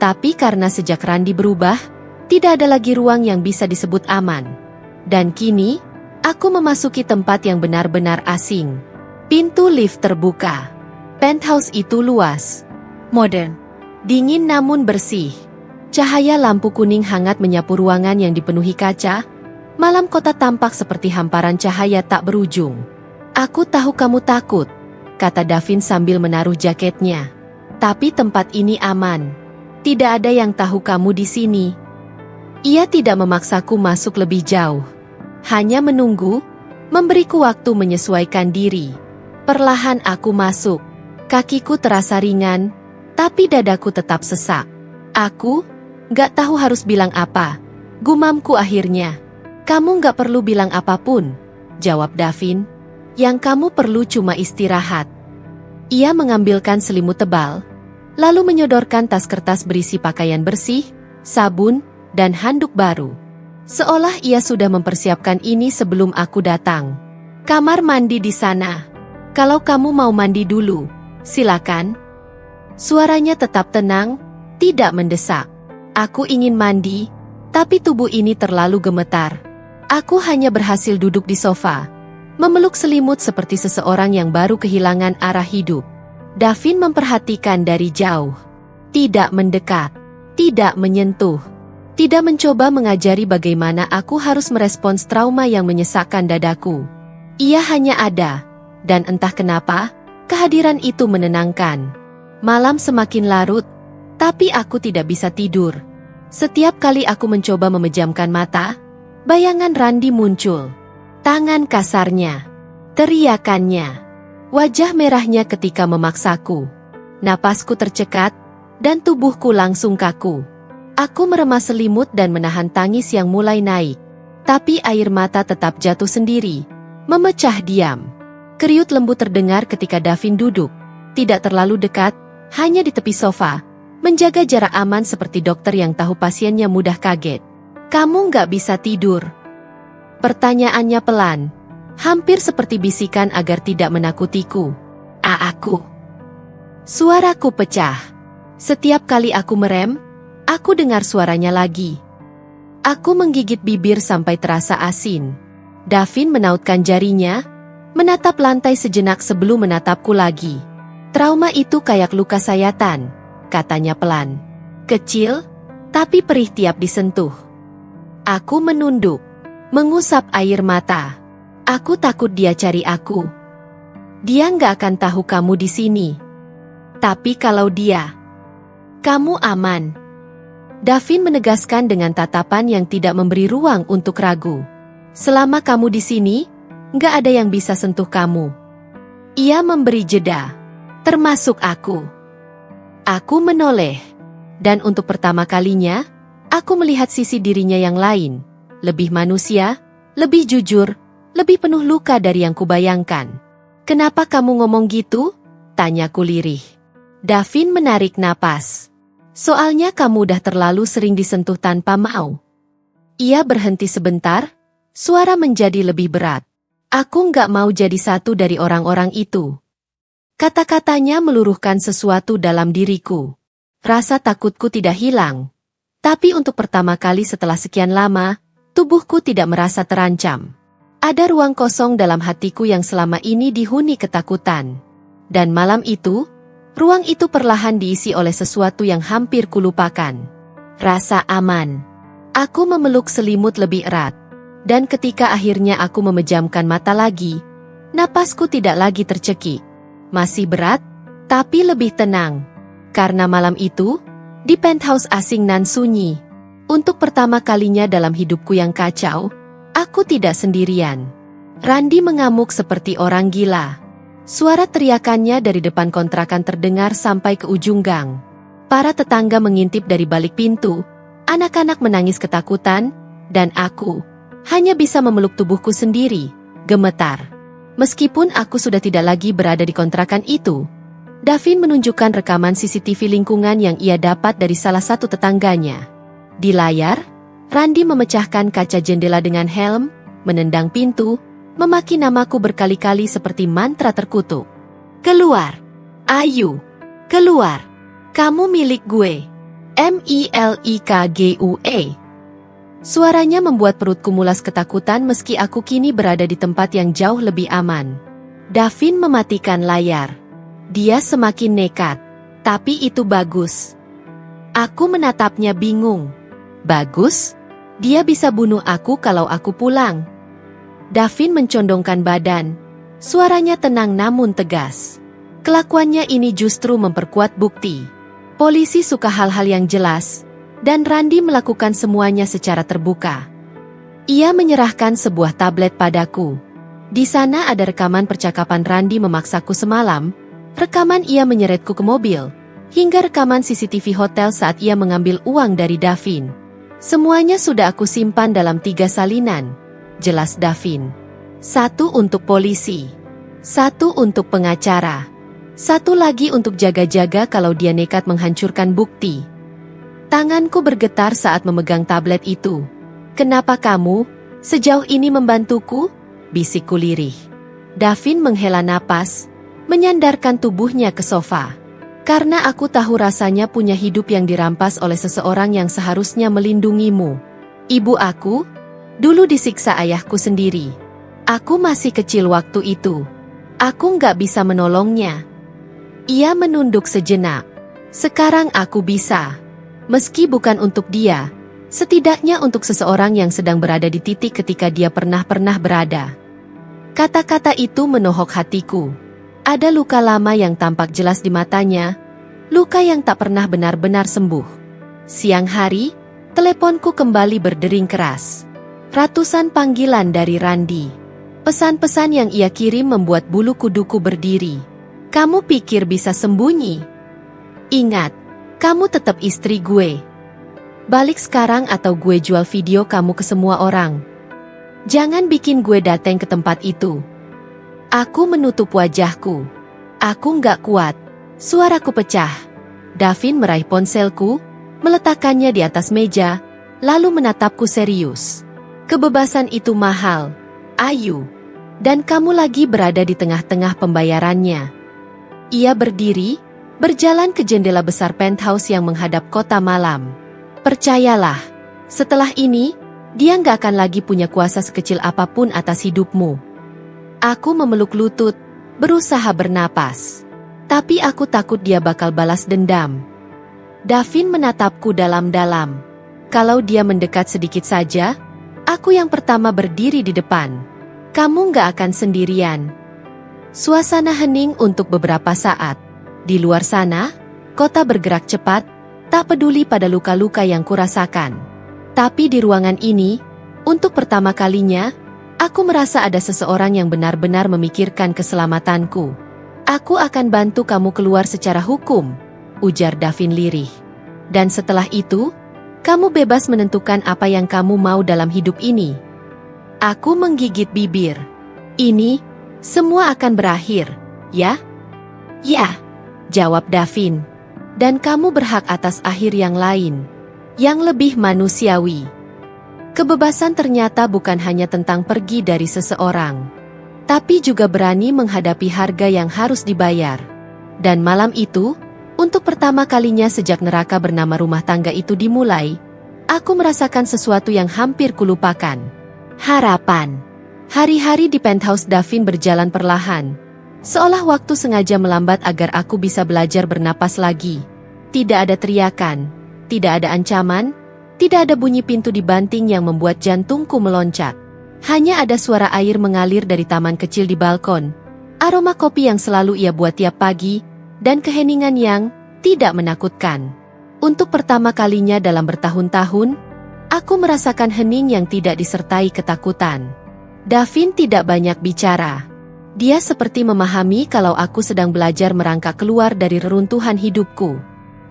tapi karena sejak Randi berubah, tidak ada lagi ruang yang bisa disebut aman. Dan kini, aku memasuki tempat yang benar-benar asing. Pintu lift terbuka. Penthouse itu luas, modern, dingin namun bersih. Cahaya lampu kuning hangat menyapu ruangan yang dipenuhi kaca. Malam kota tampak seperti hamparan cahaya tak berujung. Aku tahu kamu takut, kata Davin sambil menaruh jaketnya. Tapi tempat ini aman. Tidak ada yang tahu kamu di sini. Ia tidak memaksaku masuk lebih jauh. Hanya menunggu, memberiku waktu menyesuaikan diri. Perlahan aku masuk. Kakiku terasa ringan, tapi dadaku tetap sesak. Aku gak tahu harus bilang apa. Gumamku akhirnya. Kamu gak perlu bilang apapun, jawab Davin. Yang kamu perlu cuma istirahat. Ia mengambilkan selimut tebal, lalu menyodorkan tas kertas berisi pakaian bersih, sabun, dan handuk baru. Seolah ia sudah mempersiapkan ini sebelum aku datang. Kamar mandi di sana. Kalau kamu mau mandi dulu, silakan. Suaranya tetap tenang, tidak mendesak. Aku ingin mandi, tapi tubuh ini terlalu gemetar. Aku hanya berhasil duduk di sofa, memeluk selimut seperti seseorang yang baru kehilangan arah hidup. Davin memperhatikan dari jauh. Tidak mendekat, tidak menyentuh, tidak mencoba mengajari bagaimana aku harus merespons trauma yang menyesakkan dadaku. Ia hanya ada, dan entah kenapa, kehadiran itu menenangkan. Malam semakin larut, tapi aku tidak bisa tidur. Setiap kali aku mencoba memejamkan mata, bayangan Randi muncul. Tangan kasarnya, teriakannya, wajah merahnya ketika memaksaku. Napasku tercekat, dan tubuhku langsung kaku. Aku meremas selimut dan menahan tangis yang mulai naik. Tapi air mata tetap jatuh sendiri, memecah diam. Kriut lembut terdengar ketika Davin duduk, tidak terlalu dekat, hanya di tepi sofa, menjaga jarak aman seperti dokter yang tahu pasiennya mudah kaget. Kamu nggak bisa tidur? Pertanyaannya pelan, hampir seperti bisikan agar tidak menakutiku. Aku. Suaraku pecah. Setiap kali aku merem, aku dengar suaranya lagi. Aku menggigit bibir sampai terasa asin. Davin menautkan jarinya, menatap lantai sejenak sebelum menatapku lagi. Trauma itu kayak luka sayatan, katanya pelan. Kecil, tapi perih tiap disentuh. Aku menunduk, mengusap air mata. Aku takut dia cari aku. Dia nggak akan tahu kamu di sini. Tapi kalau dia, kamu aman. Davin menegaskan dengan tatapan yang tidak memberi ruang untuk ragu. Selama kamu di sini, nggak ada yang bisa sentuh kamu. Ia memberi jeda, termasuk aku. Aku menoleh, dan untuk pertama kalinya, aku melihat sisi dirinya yang lain, lebih manusia, lebih jujur, lebih penuh luka dari yang kubayangkan. Kenapa kamu ngomong gitu? Tanyaku lirih. Davin menarik napas. Soalnya kamu udah terlalu sering disentuh tanpa mau. Ia berhenti sebentar, suara menjadi lebih berat. Aku nggak mau jadi satu dari orang-orang itu. Kata-katanya meluruhkan sesuatu dalam diriku. Rasa takutku tidak hilang. Tapi untuk pertama kali setelah sekian lama, tubuhku tidak merasa terancam. Ada ruang kosong dalam hatiku yang selama ini dihuni ketakutan. Dan malam itu, ruang itu perlahan diisi oleh sesuatu yang hampir kulupakan. Rasa aman. Aku memeluk selimut lebih erat. Dan ketika akhirnya aku memejamkan mata lagi, napasku tidak lagi tercekik. Masih berat, tapi lebih tenang. Karena malam itu, di penthouse asing nan sunyi, untuk pertama kalinya dalam hidupku yang kacau, aku tidak sendirian. Randi mengamuk seperti orang gila. Suara teriakannya dari depan kontrakan terdengar sampai ke ujung gang. Para tetangga mengintip dari balik pintu, anak-anak menangis ketakutan, dan aku hanya bisa memeluk tubuhku sendiri, gemetar. Meskipun aku sudah tidak lagi berada di kontrakan itu, Davin menunjukkan rekaman CCTV lingkungan yang ia dapat dari salah satu tetangganya. Di layar, Randi memecahkan kaca jendela dengan helm, menendang pintu, memaki namaku berkali-kali seperti mantra terkutuk. Keluar! Ayu! Keluar! Kamu milik gue! MILIKGUE. Suaranya membuat perutku mulas ketakutan meski aku kini berada di tempat yang jauh lebih aman. Davin mematikan layar. Dia semakin nekat. Tapi itu bagus. Aku menatapnya bingung. Bagus? Dia bisa bunuh aku kalau aku pulang. Davin mencondongkan badan. Suaranya tenang namun tegas. Kelakuannya ini justru memperkuat bukti. Polisi suka hal-hal yang jelas, dan Randi melakukan semuanya secara terbuka. Ia menyerahkan sebuah tablet padaku. Di sana ada rekaman percakapan Randi memaksaku semalam, rekaman ia menyeretku ke mobil, hingga rekaman CCTV hotel saat ia mengambil uang dari Davin. Semuanya sudah aku simpan dalam 3 salinan. Jelas Davin. 1 untuk polisi. 1 untuk pengacara. 1 lagi untuk jaga-jaga kalau dia nekat menghancurkan bukti. Tanganku bergetar saat memegang tablet itu. Kenapa kamu, sejauh ini membantuku? Bisikku lirih. Davin menghela napas, menyandarkan tubuhnya ke sofa. Karena aku tahu rasanya punya hidup yang dirampas oleh seseorang yang seharusnya melindungimu. Ibu aku? Dulu disiksa ayahku sendiri. Aku masih kecil waktu itu. Aku nggak bisa menolongnya. Ia menunduk sejenak. Sekarang aku bisa. Meski bukan untuk dia, setidaknya untuk seseorang yang sedang berada di titik ketika dia pernah berada. Kata-kata itu menohok hatiku. Ada luka lama yang tampak jelas di matanya, luka yang tak pernah benar-benar sembuh. Siang hari, teleponku kembali berdering keras. Ratusan panggilan dari Randi. Pesan-pesan yang ia kirim membuat bulu kuduku berdiri. Kamu pikir bisa sembunyi? Ingat, kamu tetap istri gue. Balik sekarang atau gue jual video kamu ke semua orang. Jangan bikin gue datang ke tempat itu. Aku menutup wajahku. Aku nggak kuat. Suaraku pecah. Davin meraih ponselku, meletakkannya di atas meja, lalu menatapku serius. Kebebasan itu mahal, Ayu. Dan kamu lagi berada di tengah-tengah pembayarannya. Ia berdiri, berjalan ke jendela besar penthouse yang menghadap kota malam. Percayalah, setelah ini, dia nggak akan lagi punya kuasa sekecil apapun atas hidupmu. Aku memeluk lutut, berusaha bernapas. Tapi aku takut dia bakal balas dendam. Davin menatapku dalam-dalam. Kalau dia mendekat sedikit saja, aku yang pertama berdiri di depan. Kamu nggak akan sendirian. Suasana hening untuk beberapa saat. Di luar sana, kota bergerak cepat, tak peduli pada luka-luka yang kurasakan. Tapi di ruangan ini, untuk pertama kalinya, aku merasa ada seseorang yang benar-benar memikirkan keselamatanku. Aku akan bantu kamu keluar secara hukum, ujar Davin lirih. Dan setelah itu, kamu bebas menentukan apa yang kamu mau dalam hidup ini. Aku menggigit bibir. Ini, semua akan berakhir, ya? Ya, jawab Davin. Dan kamu berhak atas akhir yang lain, yang lebih manusiawi. Kebebasan ternyata bukan hanya tentang pergi dari seseorang, tapi juga berani menghadapi harga yang harus dibayar. Dan malam itu, untuk pertama kalinya sejak neraka bernama rumah tangga itu dimulai, aku merasakan sesuatu yang hampir kulupakan. Harapan. Hari-hari di penthouse Davin berjalan perlahan, seolah waktu sengaja melambat agar aku bisa belajar bernapas lagi. Tidak ada teriakan, tidak ada ancaman, tidak ada bunyi pintu dibanting yang membuat jantungku meloncat. Hanya ada suara air mengalir dari taman kecil di balkon, aroma kopi yang selalu ia buat tiap pagi, dan keheningan yang tidak menakutkan. Untuk pertama kalinya dalam bertahun-tahun, aku merasakan hening yang tidak disertai ketakutan. Davin tidak banyak bicara. Dia seperti memahami kalau aku sedang belajar merangkak keluar dari reruntuhan hidupku.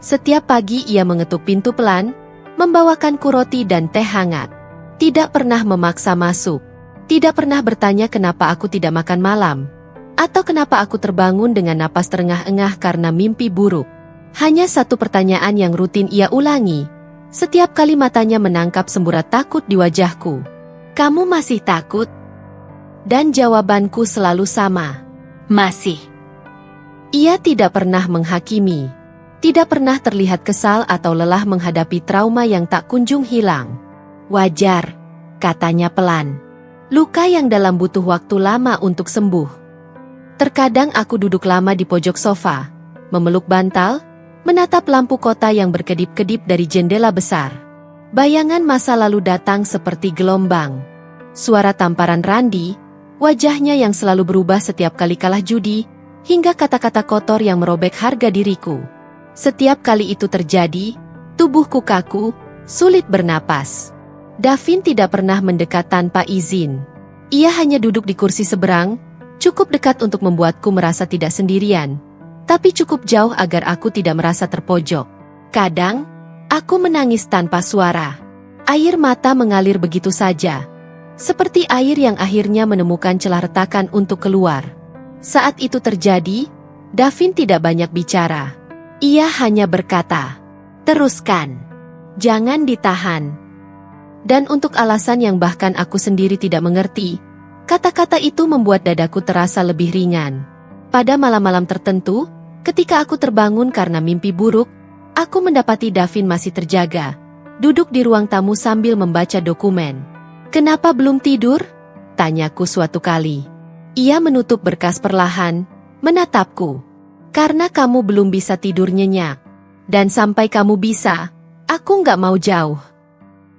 Setiap pagi ia mengetuk pintu pelan, membawakanku roti dan teh hangat. Tidak pernah memaksa masuk. Tidak pernah bertanya kenapa aku tidak makan malam, atau kenapa aku terbangun dengan napas terengah-engah karena mimpi buruk. Hanya satu pertanyaan yang rutin ia ulangi. Setiap kali matanya menangkap semburat takut di wajahku. Kamu masih takut? Dan jawabanku selalu sama. Masih. Ia tidak pernah menghakimi. Tidak pernah terlihat kesal atau lelah menghadapi trauma yang tak kunjung hilang. Wajar, katanya pelan. Luka yang dalam butuh waktu lama untuk sembuh. Terkadang aku duduk lama di pojok sofa, memeluk bantal, menatap lampu kota yang berkedip-kedip dari jendela besar. Bayangan masa lalu datang seperti gelombang. Suara tamparan Randi, wajahnya yang selalu berubah setiap kali kalah judi, hingga kata-kata kotor yang merobek harga diriku. Setiap kali itu terjadi, tubuhku kaku, sulit bernapas. Davin tidak pernah mendekat tanpa izin. Ia hanya duduk di kursi seberang, cukup dekat untuk membuatku merasa tidak sendirian, tapi cukup jauh agar aku tidak merasa terpojok. Kadang, aku menangis tanpa suara. Air mata mengalir begitu saja, seperti air yang akhirnya menemukan celah retakan untuk keluar. Saat itu terjadi, Davin tidak banyak bicara. Ia hanya berkata, "Teruskan. Jangan ditahan." Dan untuk alasan yang bahkan aku sendiri tidak mengerti, kata-kata itu membuat dadaku terasa lebih ringan. Pada malam-malam tertentu, ketika aku terbangun karena mimpi buruk, aku mendapati Davin masih terjaga, duduk di ruang tamu sambil membaca dokumen. Kenapa belum tidur? Tanyaku suatu kali. Ia menutup berkas perlahan, menatapku. Karena kamu belum bisa tidur nyenyak. Dan sampai kamu bisa, aku nggak mau jauh.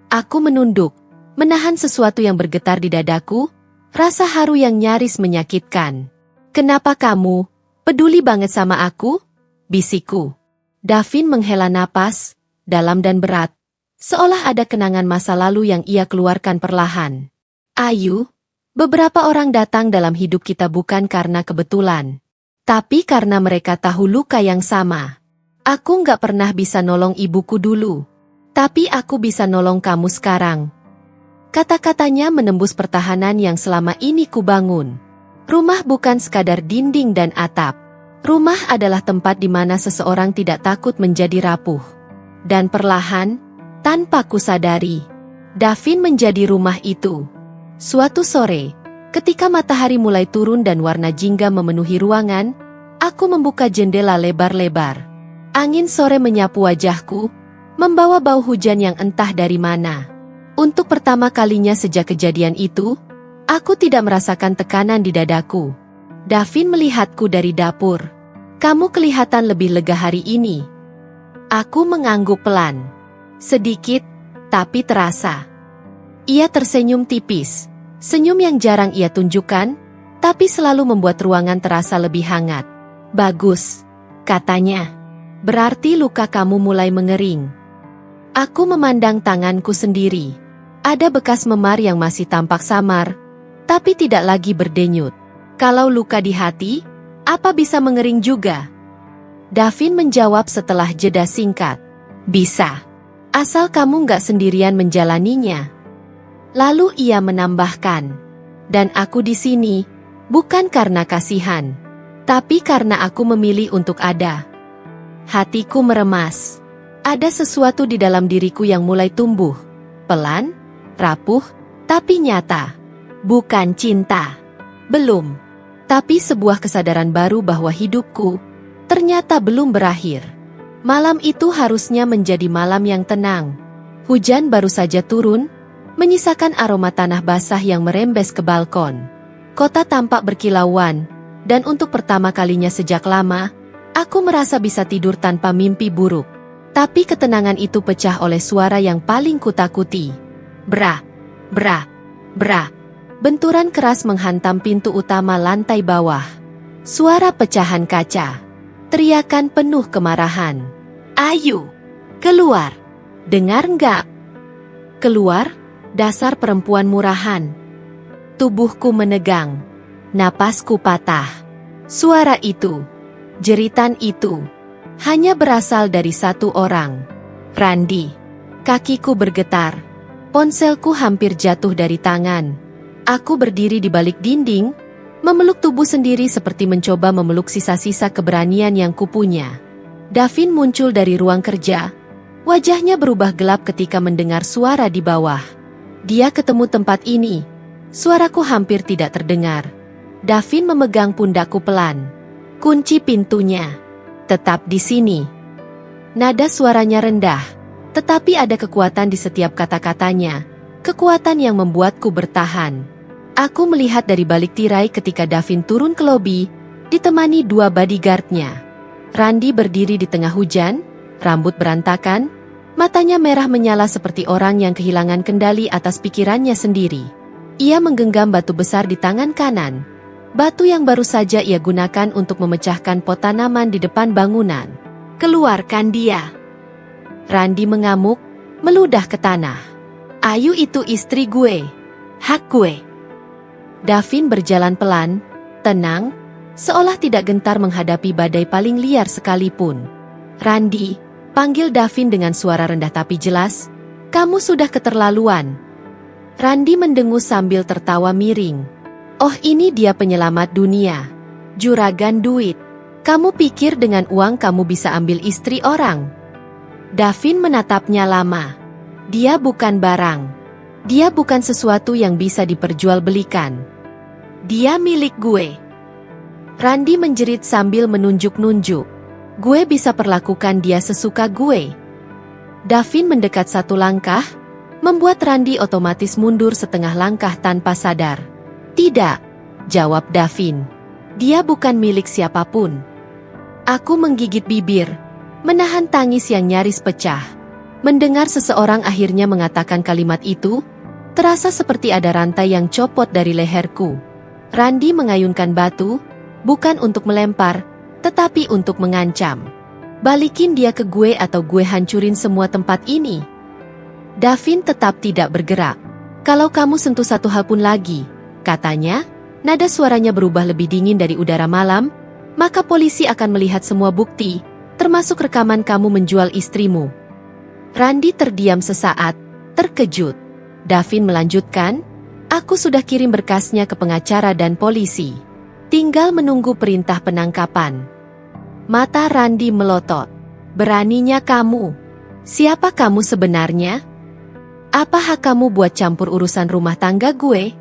Aku menunduk, menahan sesuatu yang bergetar di dadaku, rasa haru yang nyaris menyakitkan. Kenapa kamu peduli banget sama aku? Bisikku. Davin menghela napas, dalam dan berat, seolah ada kenangan masa lalu yang ia keluarkan perlahan. Ayu, beberapa orang datang dalam hidup kita bukan karena kebetulan, tapi karena mereka tahu luka yang sama. Aku nggak pernah bisa nolong ibuku dulu, tapi aku bisa nolong kamu sekarang. Kata-katanya menembus pertahanan yang selama ini kubangun. Rumah bukan sekadar dinding dan atap. Rumah adalah tempat di mana seseorang tidak takut menjadi rapuh. Dan perlahan, tanpa kusadari, Davin menjadi rumah itu. Suatu sore, ketika matahari mulai turun dan warna jingga memenuhi ruangan, aku membuka jendela lebar-lebar. Angin sore menyapu wajahku, membawa bau hujan yang entah dari mana. Untuk pertama kalinya sejak kejadian itu, aku tidak merasakan tekanan di dadaku. Davin melihatku dari dapur. Kamu kelihatan lebih lega hari ini. Aku mengangguk pelan. Sedikit, tapi terasa. Ia tersenyum tipis, senyum yang jarang ia tunjukkan, tapi selalu membuat ruangan terasa lebih hangat. Bagus, katanya. Berarti luka kamu mulai mengering. Aku memandang tanganku sendiri. Ada bekas memar yang masih tampak samar, tapi tidak lagi berdenyut. Kalau luka di hati, apa bisa mengering juga? Davin menjawab setelah jeda singkat. Bisa. Asal kamu nggak sendirian menjalaninya. Lalu ia menambahkan, dan aku di sini, bukan karena kasihan, tapi karena aku memilih untuk ada. Hatiku meremas. Ada sesuatu di dalam diriku yang mulai tumbuh. Pelan, rapuh, tapi nyata. Bukan cinta. Belum. Tapi sebuah kesadaran baru bahwa hidupku ternyata belum berakhir. Malam itu harusnya menjadi malam yang tenang. Hujan baru saja turun, menyisakan aroma tanah basah yang merembes ke balkon. Kota tampak berkilauan, dan untuk pertama kalinya sejak lama, aku merasa bisa tidur tanpa mimpi buruk. Tapi ketenangan itu pecah oleh suara yang paling kutakuti. Bra, bra, bra. Benturan keras menghantam pintu utama lantai bawah. Suara pecahan kaca. Teriakan penuh kemarahan. Ayu, keluar. Dengar nggak? Keluar, dasar perempuan murahan. Tubuhku menegang. Napasku patah. Suara itu, jeritan itu, hanya berasal dari satu orang. Randi. Kakiku bergetar. Ponselku hampir jatuh dari tangan. Aku berdiri di balik dinding, memeluk tubuh sendiri seperti mencoba memeluk sisa-sisa keberanian yang kupunya. Davin muncul dari ruang kerja. Wajahnya berubah gelap ketika mendengar suara di bawah. Dia ketemu tempat ini. Suaraku hampir tidak terdengar. Davin memegang pundakku pelan. Kunci pintunya. Tetap di sini. Nada suaranya rendah, tetapi ada kekuatan di setiap kata-katanya. Kekuatan yang membuatku bertahan. Aku melihat dari balik tirai ketika Davin turun ke lobi, ditemani dua bodyguardnya. Randi berdiri di tengah hujan, rambut berantakan, matanya merah menyala seperti orang yang kehilangan kendali atas pikirannya sendiri. Ia menggenggam batu besar di tangan kanan. Batu yang baru saja ia gunakan untuk memecahkan pot tanaman di depan bangunan. Keluarkan dia. Randi mengamuk, meludah ke tanah. Ayu itu istri gue. Hak gue. Davin berjalan pelan, tenang, seolah tidak gentar menghadapi badai paling liar sekalipun. Randi, panggil Davin dengan suara rendah tapi jelas, kamu sudah keterlaluan. Randi mendengus sambil tertawa miring. Oh, ini dia penyelamat dunia. Juragan duit. Kamu pikir dengan uang kamu bisa ambil istri orang? Davin menatapnya lama. Dia bukan barang. Dia bukan sesuatu yang bisa diperjualbelikan. Dia milik gue. Randi menjerit sambil menunjuk-nunjuk. Gue bisa perlakukan dia sesuka gue. Davin mendekat satu langkah, membuat Randi otomatis mundur setengah langkah tanpa sadar. "Tidak," jawab Davin. "Dia bukan milik siapapun." Aku menggigit bibir, menahan tangis yang nyaris pecah. Mendengar seseorang akhirnya mengatakan kalimat itu, terasa seperti ada rantai yang copot dari leherku. Randi mengayunkan batu, bukan untuk melempar, tetapi untuk mengancam. "Balikin dia ke gue atau gue hancurin semua tempat ini." Davin tetap tidak bergerak. "Kalau kamu sentuh satu hal pun lagi," katanya, nada suaranya berubah lebih dingin dari udara malam, "maka polisi akan melihat semua bukti, termasuk rekaman kamu menjual istrimu." Randi terdiam sesaat, terkejut. Davin melanjutkan, "Aku sudah kirim berkasnya ke pengacara dan polisi. Tinggal menunggu perintah penangkapan." Mata Randi melotot. "Beraninya kamu? Siapa kamu sebenarnya? Apa hak kamu buat campur urusan rumah tangga gue?"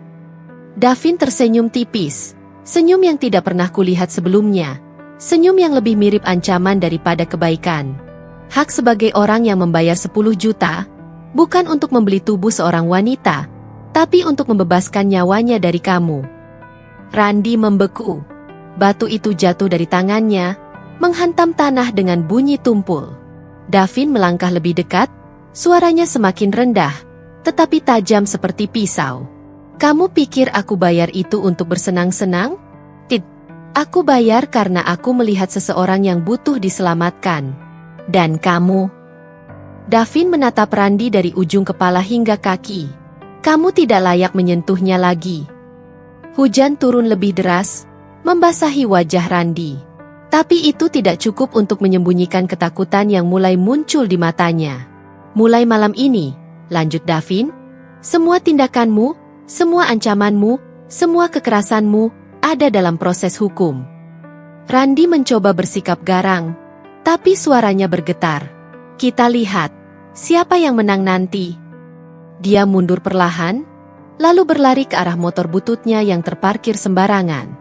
Davin tersenyum tipis, senyum yang tidak pernah kulihat sebelumnya, senyum yang lebih mirip ancaman daripada kebaikan. "Hak sebagai orang yang membayar 10 juta, bukan untuk membeli tubuh seorang wanita, tapi untuk membebaskan nyawanya dari kamu." Randi membeku. Batu itu jatuh dari tangannya, menghantam tanah dengan bunyi tumpul. Davin melangkah lebih dekat, suaranya semakin rendah, tetapi tajam seperti pisau. "Kamu pikir aku bayar itu untuk bersenang-senang? Tidak. Aku bayar karena aku melihat seseorang yang butuh diselamatkan. Dan kamu?" Davin menatap Randi dari ujung kepala hingga kaki. "Kamu tidak layak menyentuhnya lagi." Hujan turun lebih deras, membasahi wajah Randi. Tapi itu tidak cukup untuk menyembunyikan ketakutan yang mulai muncul di matanya. "Mulai malam ini," lanjut Davin, "semua tindakanmu, semua ancamanmu, semua kekerasanmu, ada dalam proses hukum." Randi mencoba bersikap garang, tapi suaranya bergetar. "Kita lihat, siapa yang menang nanti." Dia mundur perlahan, lalu berlari ke arah motor bututnya yang terparkir sembarangan.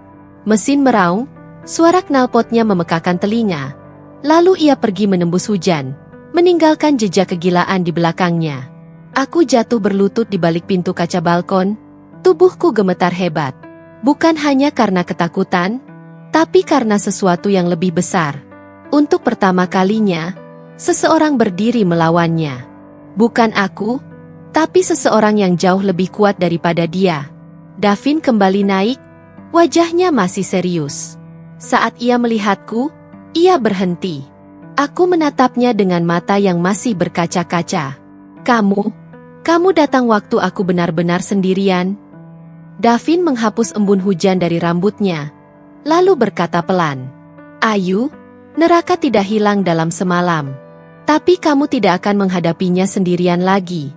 Mesin meraung, suara knalpotnya memekakan telinga. Lalu ia pergi menembus hujan, meninggalkan jejak kegilaan di belakangnya. Aku jatuh berlutut di balik pintu kaca balkon, tubuhku gemetar hebat. Bukan hanya karena ketakutan, tapi karena sesuatu yang lebih besar. Untuk pertama kalinya, seseorang berdiri melawannya. Bukan aku, tapi seseorang yang jauh lebih kuat daripada dia. Davin kembali naik, wajahnya masih serius. Saat ia melihatku, ia berhenti. Aku menatapnya dengan mata yang masih berkaca-kaca. Kamu datang waktu aku benar-benar sendirian." Davin menghapus embun hujan dari rambutnya, lalu berkata pelan, "Ayu, neraka tidak hilang dalam semalam. Tapi kamu tidak akan menghadapinya sendirian lagi."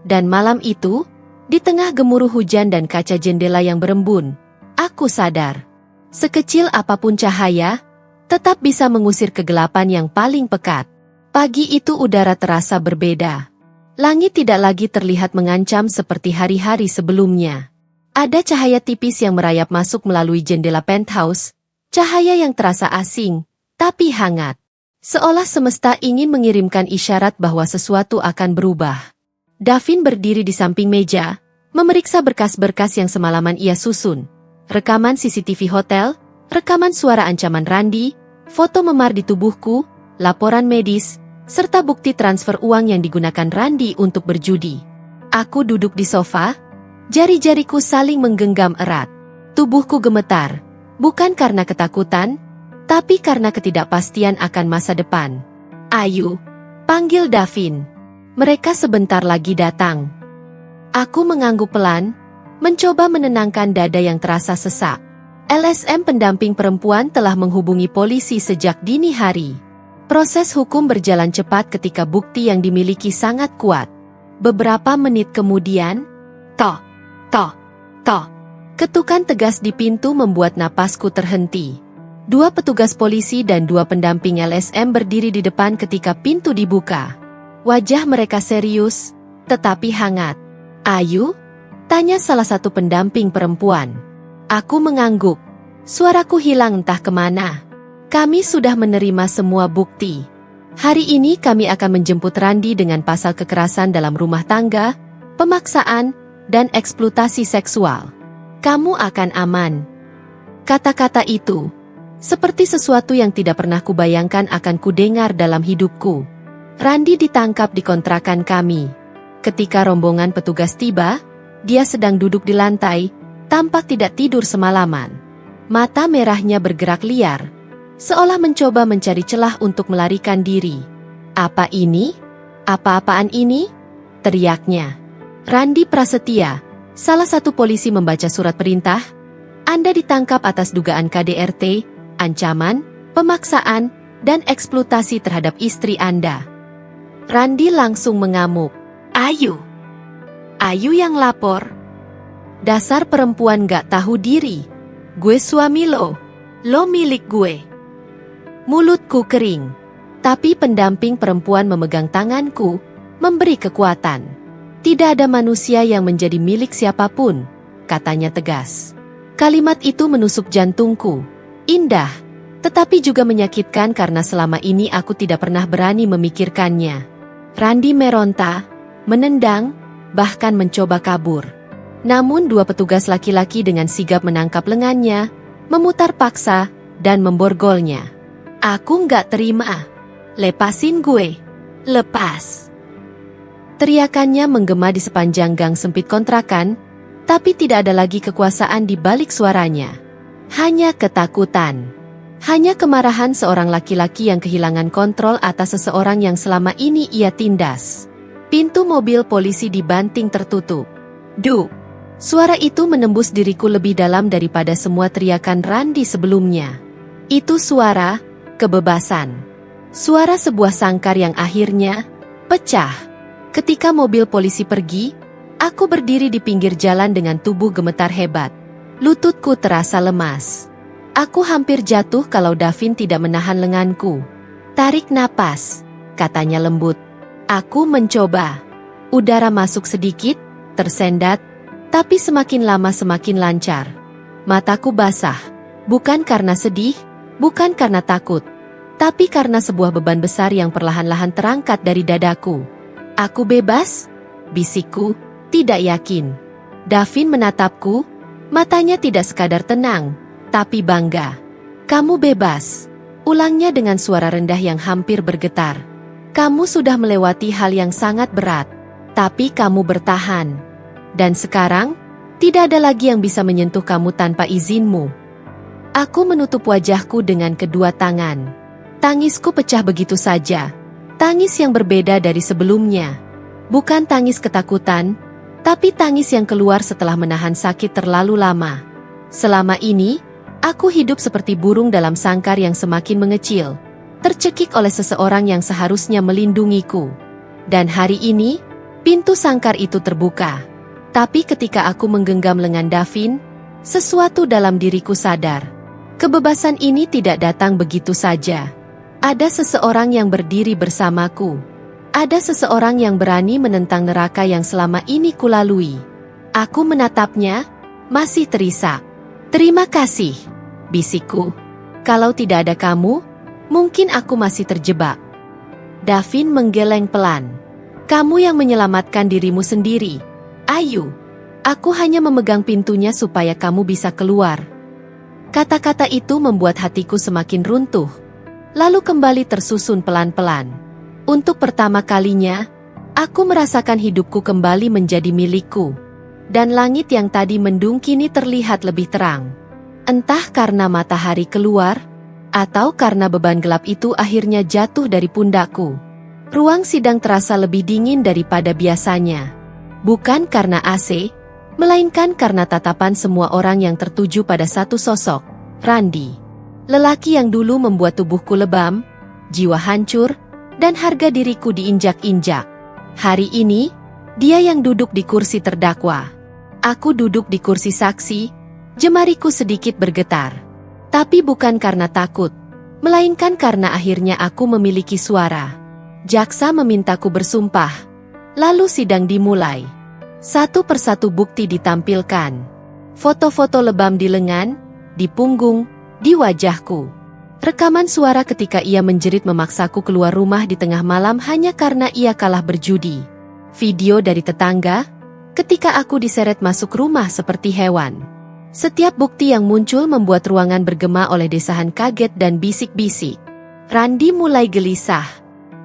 Dan malam itu, di tengah gemuruh hujan dan kaca jendela yang berembun, aku sadar. Sekecil apapun cahaya, tetap bisa mengusir kegelapan yang paling pekat. Pagi itu udara terasa berbeda. Langit tidak lagi terlihat mengancam seperti hari-hari sebelumnya. Ada cahaya tipis yang merayap masuk melalui jendela penthouse, cahaya yang terasa asing, tapi hangat. Seolah semesta ingin mengirimkan isyarat bahwa sesuatu akan berubah. Davin berdiri di samping meja, memeriksa berkas-berkas yang semalaman ia susun. Rekaman CCTV hotel, rekaman suara ancaman Randi, foto memar di tubuhku, laporan medis, serta bukti transfer uang yang digunakan Randi untuk berjudi. Aku duduk di sofa, jari-jariku saling menggenggam erat. Tubuhku gemetar, bukan karena ketakutan, tapi karena ketidakpastian akan masa depan. "Ayu," panggil Davin. "Mereka sebentar lagi datang." Aku mengangguk pelan, mencoba menenangkan dada yang terasa sesak. LSM pendamping perempuan telah menghubungi polisi sejak dini hari. Proses hukum berjalan cepat ketika bukti yang dimiliki sangat kuat. Beberapa menit kemudian, tok, tok, tok. Ketukan tegas di pintu membuat napasku terhenti. 2 petugas polisi dan 2 pendamping LSM berdiri di depan ketika pintu dibuka. Wajah mereka serius, tetapi hangat. "Ayu?" tanya salah satu pendamping perempuan. Aku mengangguk. Suaraku hilang entah kemana. "Kami sudah menerima semua bukti. Hari ini kami akan menjemput Randi dengan pasal kekerasan dalam rumah tangga, pemaksaan, dan eksploitasi seksual. Kamu akan aman. Kata-kata itu, seperti sesuatu yang tidak pernah kubayangkan akan kudengar dalam hidupku. Randi ditangkap di kontrakan kami. Ketika rombongan petugas tiba, dia sedang duduk di lantai, tampak tidak tidur semalaman. Mata merahnya bergerak liar, seolah mencoba mencari celah untuk melarikan diri. Apa ini? Apa-apaan ini? Teriaknya. Randi Prasetya, salah satu polisi membaca surat perintah. Anda ditangkap atas dugaan KDRT, ancaman, pemaksaan, dan eksploitasi terhadap istri Anda. Randi langsung mengamuk. Ayu. Ayu yang lapor. Dasar perempuan gak tahu diri. Gue suami lo. Lo milik gue. Mulutku kering. Tapi pendamping perempuan memegang tanganku, memberi kekuatan. Tidak ada manusia yang menjadi milik siapapun, katanya tegas. Kalimat itu menusuk jantungku. Indah, tetapi juga menyakitkan karena selama ini aku tidak pernah berani memikirkannya. Randi meronta, menendang, bahkan mencoba kabur. Namun dua petugas laki-laki dengan sigap menangkap lengannya, memutar paksa, dan memborgolnya. Aku nggak terima. Lepasin gue. Lepas. Teriakannya menggema di sepanjang gang sempit kontrakan, tapi tidak ada lagi kekuasaan di balik suaranya. Hanya ketakutan. Hanya kemarahan seorang laki-laki yang kehilangan kontrol atas seseorang yang selama ini ia tindas. Pintu mobil polisi dibanting tertutup. Duk. Suara itu menembus diriku lebih dalam daripada semua teriakan Randi sebelumnya. Itu suara kebebasan. Suara sebuah sangkar yang akhirnya pecah. Ketika mobil polisi pergi, aku berdiri di pinggir jalan dengan tubuh gemetar hebat. Lututku terasa lemas. Aku hampir jatuh kalau Davin tidak menahan lenganku. Tarik napas, katanya lembut. Aku mencoba. Udara masuk sedikit, tersendat, tapi semakin lama semakin lancar. Mataku basah, bukan karena sedih, bukan karena takut, tapi karena sebuah beban besar yang perlahan-lahan terangkat dari dadaku. Aku bebas? Bisikku, tidak yakin. Davin menatapku, matanya tidak sekadar tenang, tapi bangga. Kamu bebas, ulangnya dengan suara rendah yang hampir bergetar. Kamu sudah melewati hal yang sangat berat, tapi kamu bertahan. Dan sekarang, tidak ada lagi yang bisa menyentuh kamu tanpa izinmu. Aku menutup wajahku dengan kedua tangan. Tangisku pecah begitu saja. Tangis yang berbeda dari sebelumnya. Bukan tangis ketakutan, tapi tangis yang keluar setelah menahan sakit terlalu lama. Selama ini, aku hidup seperti burung dalam sangkar yang semakin mengecil, tercekik oleh seseorang yang seharusnya melindungiku. Dan hari ini, pintu sangkar itu terbuka. Tapi ketika aku menggenggam lengan Davin, sesuatu dalam diriku sadar. Kebebasan ini tidak datang begitu saja. Ada seseorang yang berdiri bersamaku. Ada seseorang yang berani menentang neraka yang selama ini kulalui. Aku menatapnya, masih terisak. Terima kasih, bisikku. Kalau tidak ada kamu, mungkin aku masih terjebak. Davin menggeleng pelan. Kamu yang menyelamatkan dirimu sendiri. Ayu, aku hanya memegang pintunya supaya kamu bisa keluar. Kata-kata itu membuat hatiku semakin runtuh, lalu kembali tersusun pelan-pelan. Untuk pertama kalinya, aku merasakan hidupku kembali menjadi milikku. Dan langit yang tadi mendung kini terlihat lebih terang. Entah karena matahari keluar, atau karena beban gelap itu akhirnya jatuh dari pundakku. Ruang sidang terasa lebih dingin daripada biasanya. Bukan karena AC, melainkan karena tatapan semua orang yang tertuju pada satu sosok, Randi. Lelaki yang dulu membuat tubuhku lebam, jiwa hancur, dan harga diriku diinjak-injak. Hari ini, dia yang duduk di kursi terdakwa. Aku duduk di kursi saksi, jemariku sedikit bergetar. Tapi bukan karena takut, melainkan karena akhirnya aku memiliki suara. Jaksa memintaku bersumpah. Lalu sidang dimulai. Satu persatu bukti ditampilkan. Foto-foto lebam di lengan, di punggung, di wajahku. Rekaman suara ketika ia menjerit memaksaku keluar rumah di tengah malam hanya karena ia kalah berjudi. Video dari tetangga, ketika aku diseret masuk rumah seperti hewan. Setiap bukti yang muncul membuat ruangan bergema oleh desahan kaget dan bisik-bisik. Randi mulai gelisah.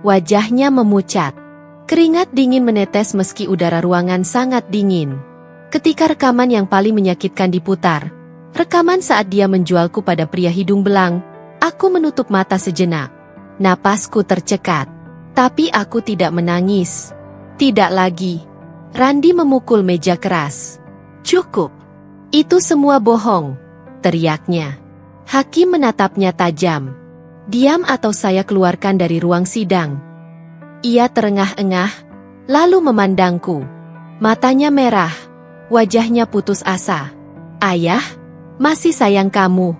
Wajahnya memucat. Keringat dingin menetes meski udara ruangan sangat dingin. Ketika rekaman yang paling menyakitkan diputar, rekaman saat dia menjualku pada pria hidung belang, aku menutup mata sejenak. Napasku tercekat. Tapi aku tidak menangis. Tidak lagi. Randi memukul meja keras. Cukup. Itu semua bohong, teriaknya. Hakim menatapnya tajam. Diam atau saya keluarkan dari ruang sidang. Ia terengah-engah, lalu memandangku. Matanya merah, wajahnya putus asa. Ayah, masih sayang kamu.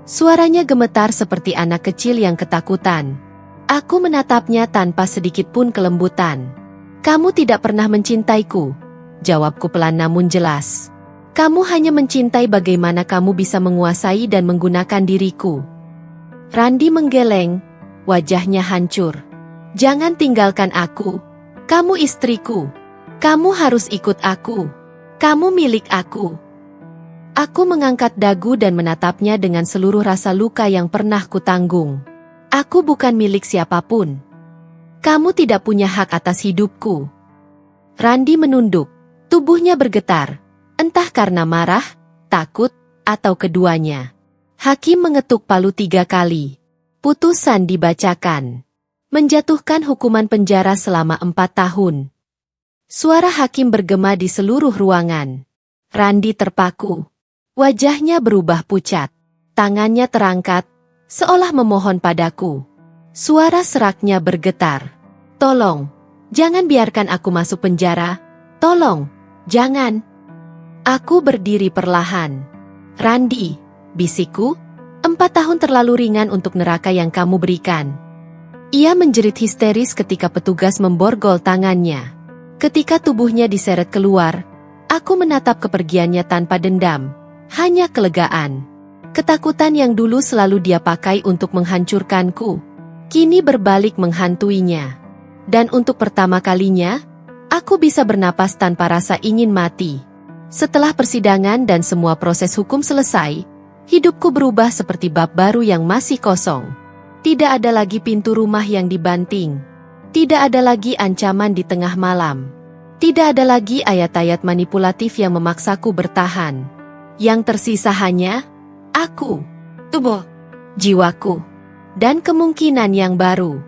Suaranya gemetar seperti anak kecil yang ketakutan. Aku menatapnya tanpa sedikit pun kelembutan. Kamu tidak pernah mencintaiku, jawabku pelan namun jelas. Kamu hanya mencintai bagaimana kamu bisa menguasai dan menggunakan diriku. Randi menggeleng, wajahnya hancur. Jangan tinggalkan aku. Kamu istriku. Kamu harus ikut aku. Kamu milik aku. Aku mengangkat dagu dan menatapnya dengan seluruh rasa luka yang pernah kutanggung. Aku bukan milik siapapun. Kamu tidak punya hak atas hidupku. Randi menunduk. Tubuhnya bergetar. Entah karena marah, takut, atau keduanya. Hakim mengetuk palu 3 kali. Putusan dibacakan. Menjatuhkan hukuman penjara selama 4 tahun. Suara hakim bergema di seluruh ruangan. Randi terpaku. Wajahnya berubah pucat. Tangannya terangkat, seolah memohon padaku. Suara seraknya bergetar. Tolong, jangan biarkan aku masuk penjara. Tolong, jangan. Aku berdiri perlahan. Randi, bisikku, 4 tahun terlalu ringan untuk neraka yang kamu berikan. Ia menjerit histeris ketika petugas memborgol tangannya. Ketika tubuhnya diseret keluar, aku menatap kepergiannya tanpa dendam, hanya kelegaan. Ketakutan yang dulu selalu dia pakai untuk menghancurkanku, kini berbalik menghantuinya. Dan untuk pertama kalinya, aku bisa bernapas tanpa rasa ingin mati. Setelah persidangan dan semua proses hukum selesai, hidupku berubah seperti bab baru yang masih kosong. Tidak ada lagi pintu rumah yang dibanting. Tidak ada lagi ancaman di tengah malam. Tidak ada lagi ayat-ayat manipulatif yang memaksaku bertahan. Yang tersisa hanya aku, tubuh, jiwaku, dan kemungkinan yang baru.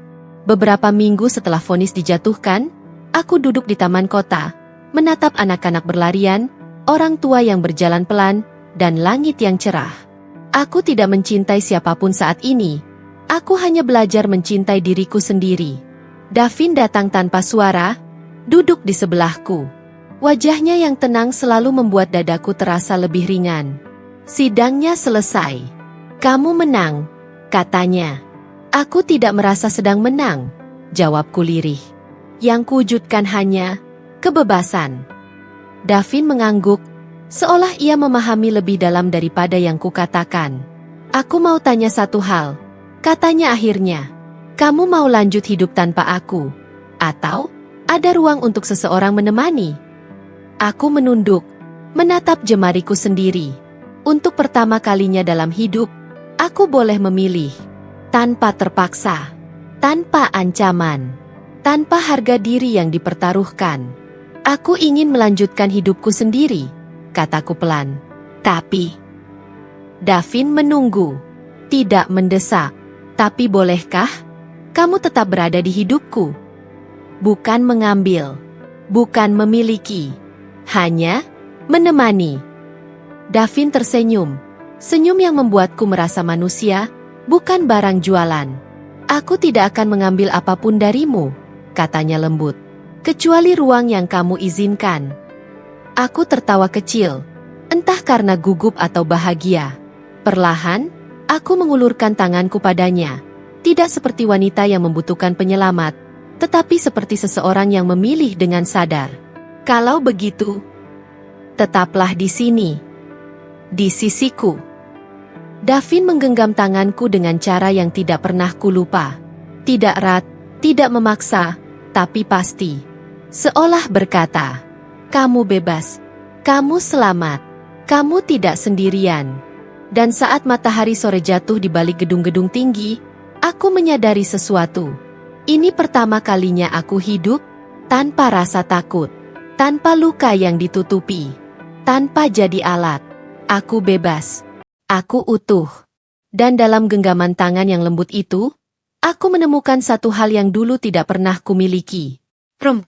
Beberapa minggu setelah vonis dijatuhkan, aku duduk di taman kota, menatap anak-anak berlarian, orang tua yang berjalan pelan, dan langit yang cerah. Aku tidak mencintai siapapun saat ini. Aku hanya belajar mencintai diriku sendiri. Davin datang tanpa suara, duduk di sebelahku. Wajahnya yang tenang selalu membuat dadaku terasa lebih ringan. Sidangnya selesai. Kamu menang, katanya. Aku tidak merasa sedang menang, jawabku lirih. Yang kuwujudkan hanya kebebasan. Davin mengangguk, seolah ia memahami lebih dalam daripada yang kukatakan. Aku mau tanya satu hal, katanya akhirnya. Kamu mau lanjut hidup tanpa aku? Atau ada ruang untuk seseorang menemani? Aku menunduk, menatap jemariku sendiri. Untuk pertama kalinya dalam hidup, aku boleh memilih. Tanpa terpaksa, tanpa ancaman, tanpa harga diri yang dipertaruhkan. Aku ingin melanjutkan hidupku sendiri, kataku pelan. Tapi, Davin menunggu, tidak mendesak. Tapi bolehkah kamu tetap berada di hidupku? Bukan mengambil, bukan memiliki, hanya menemani. Davin tersenyum, senyum yang membuatku merasa manusia, bukan barang jualan. Aku tidak akan mengambil apapun darimu, katanya lembut. Kecuali ruang yang kamu izinkan. Aku tertawa kecil, entah karena gugup atau bahagia. Perlahan, aku mengulurkan tanganku padanya. Tidak seperti wanita yang membutuhkan penyelamat, tetapi seperti seseorang yang memilih dengan sadar. Kalau begitu, tetaplah di sini, di sisiku. Davin menggenggam tanganku dengan cara yang tidak pernah kulupa. Tidak erat, tidak memaksa, tapi pasti. Seolah berkata, "Kamu bebas. Kamu selamat. Kamu tidak sendirian." Dan saat matahari sore jatuh di balik gedung-gedung tinggi, aku menyadari sesuatu. Ini pertama kalinya aku hidup tanpa rasa takut, tanpa luka yang ditutupi, tanpa jadi alat. Aku bebas. Aku utuh. Dan dalam genggaman tangan yang lembut itu, aku menemukan satu hal yang dulu tidak pernah kumiliki. Rum,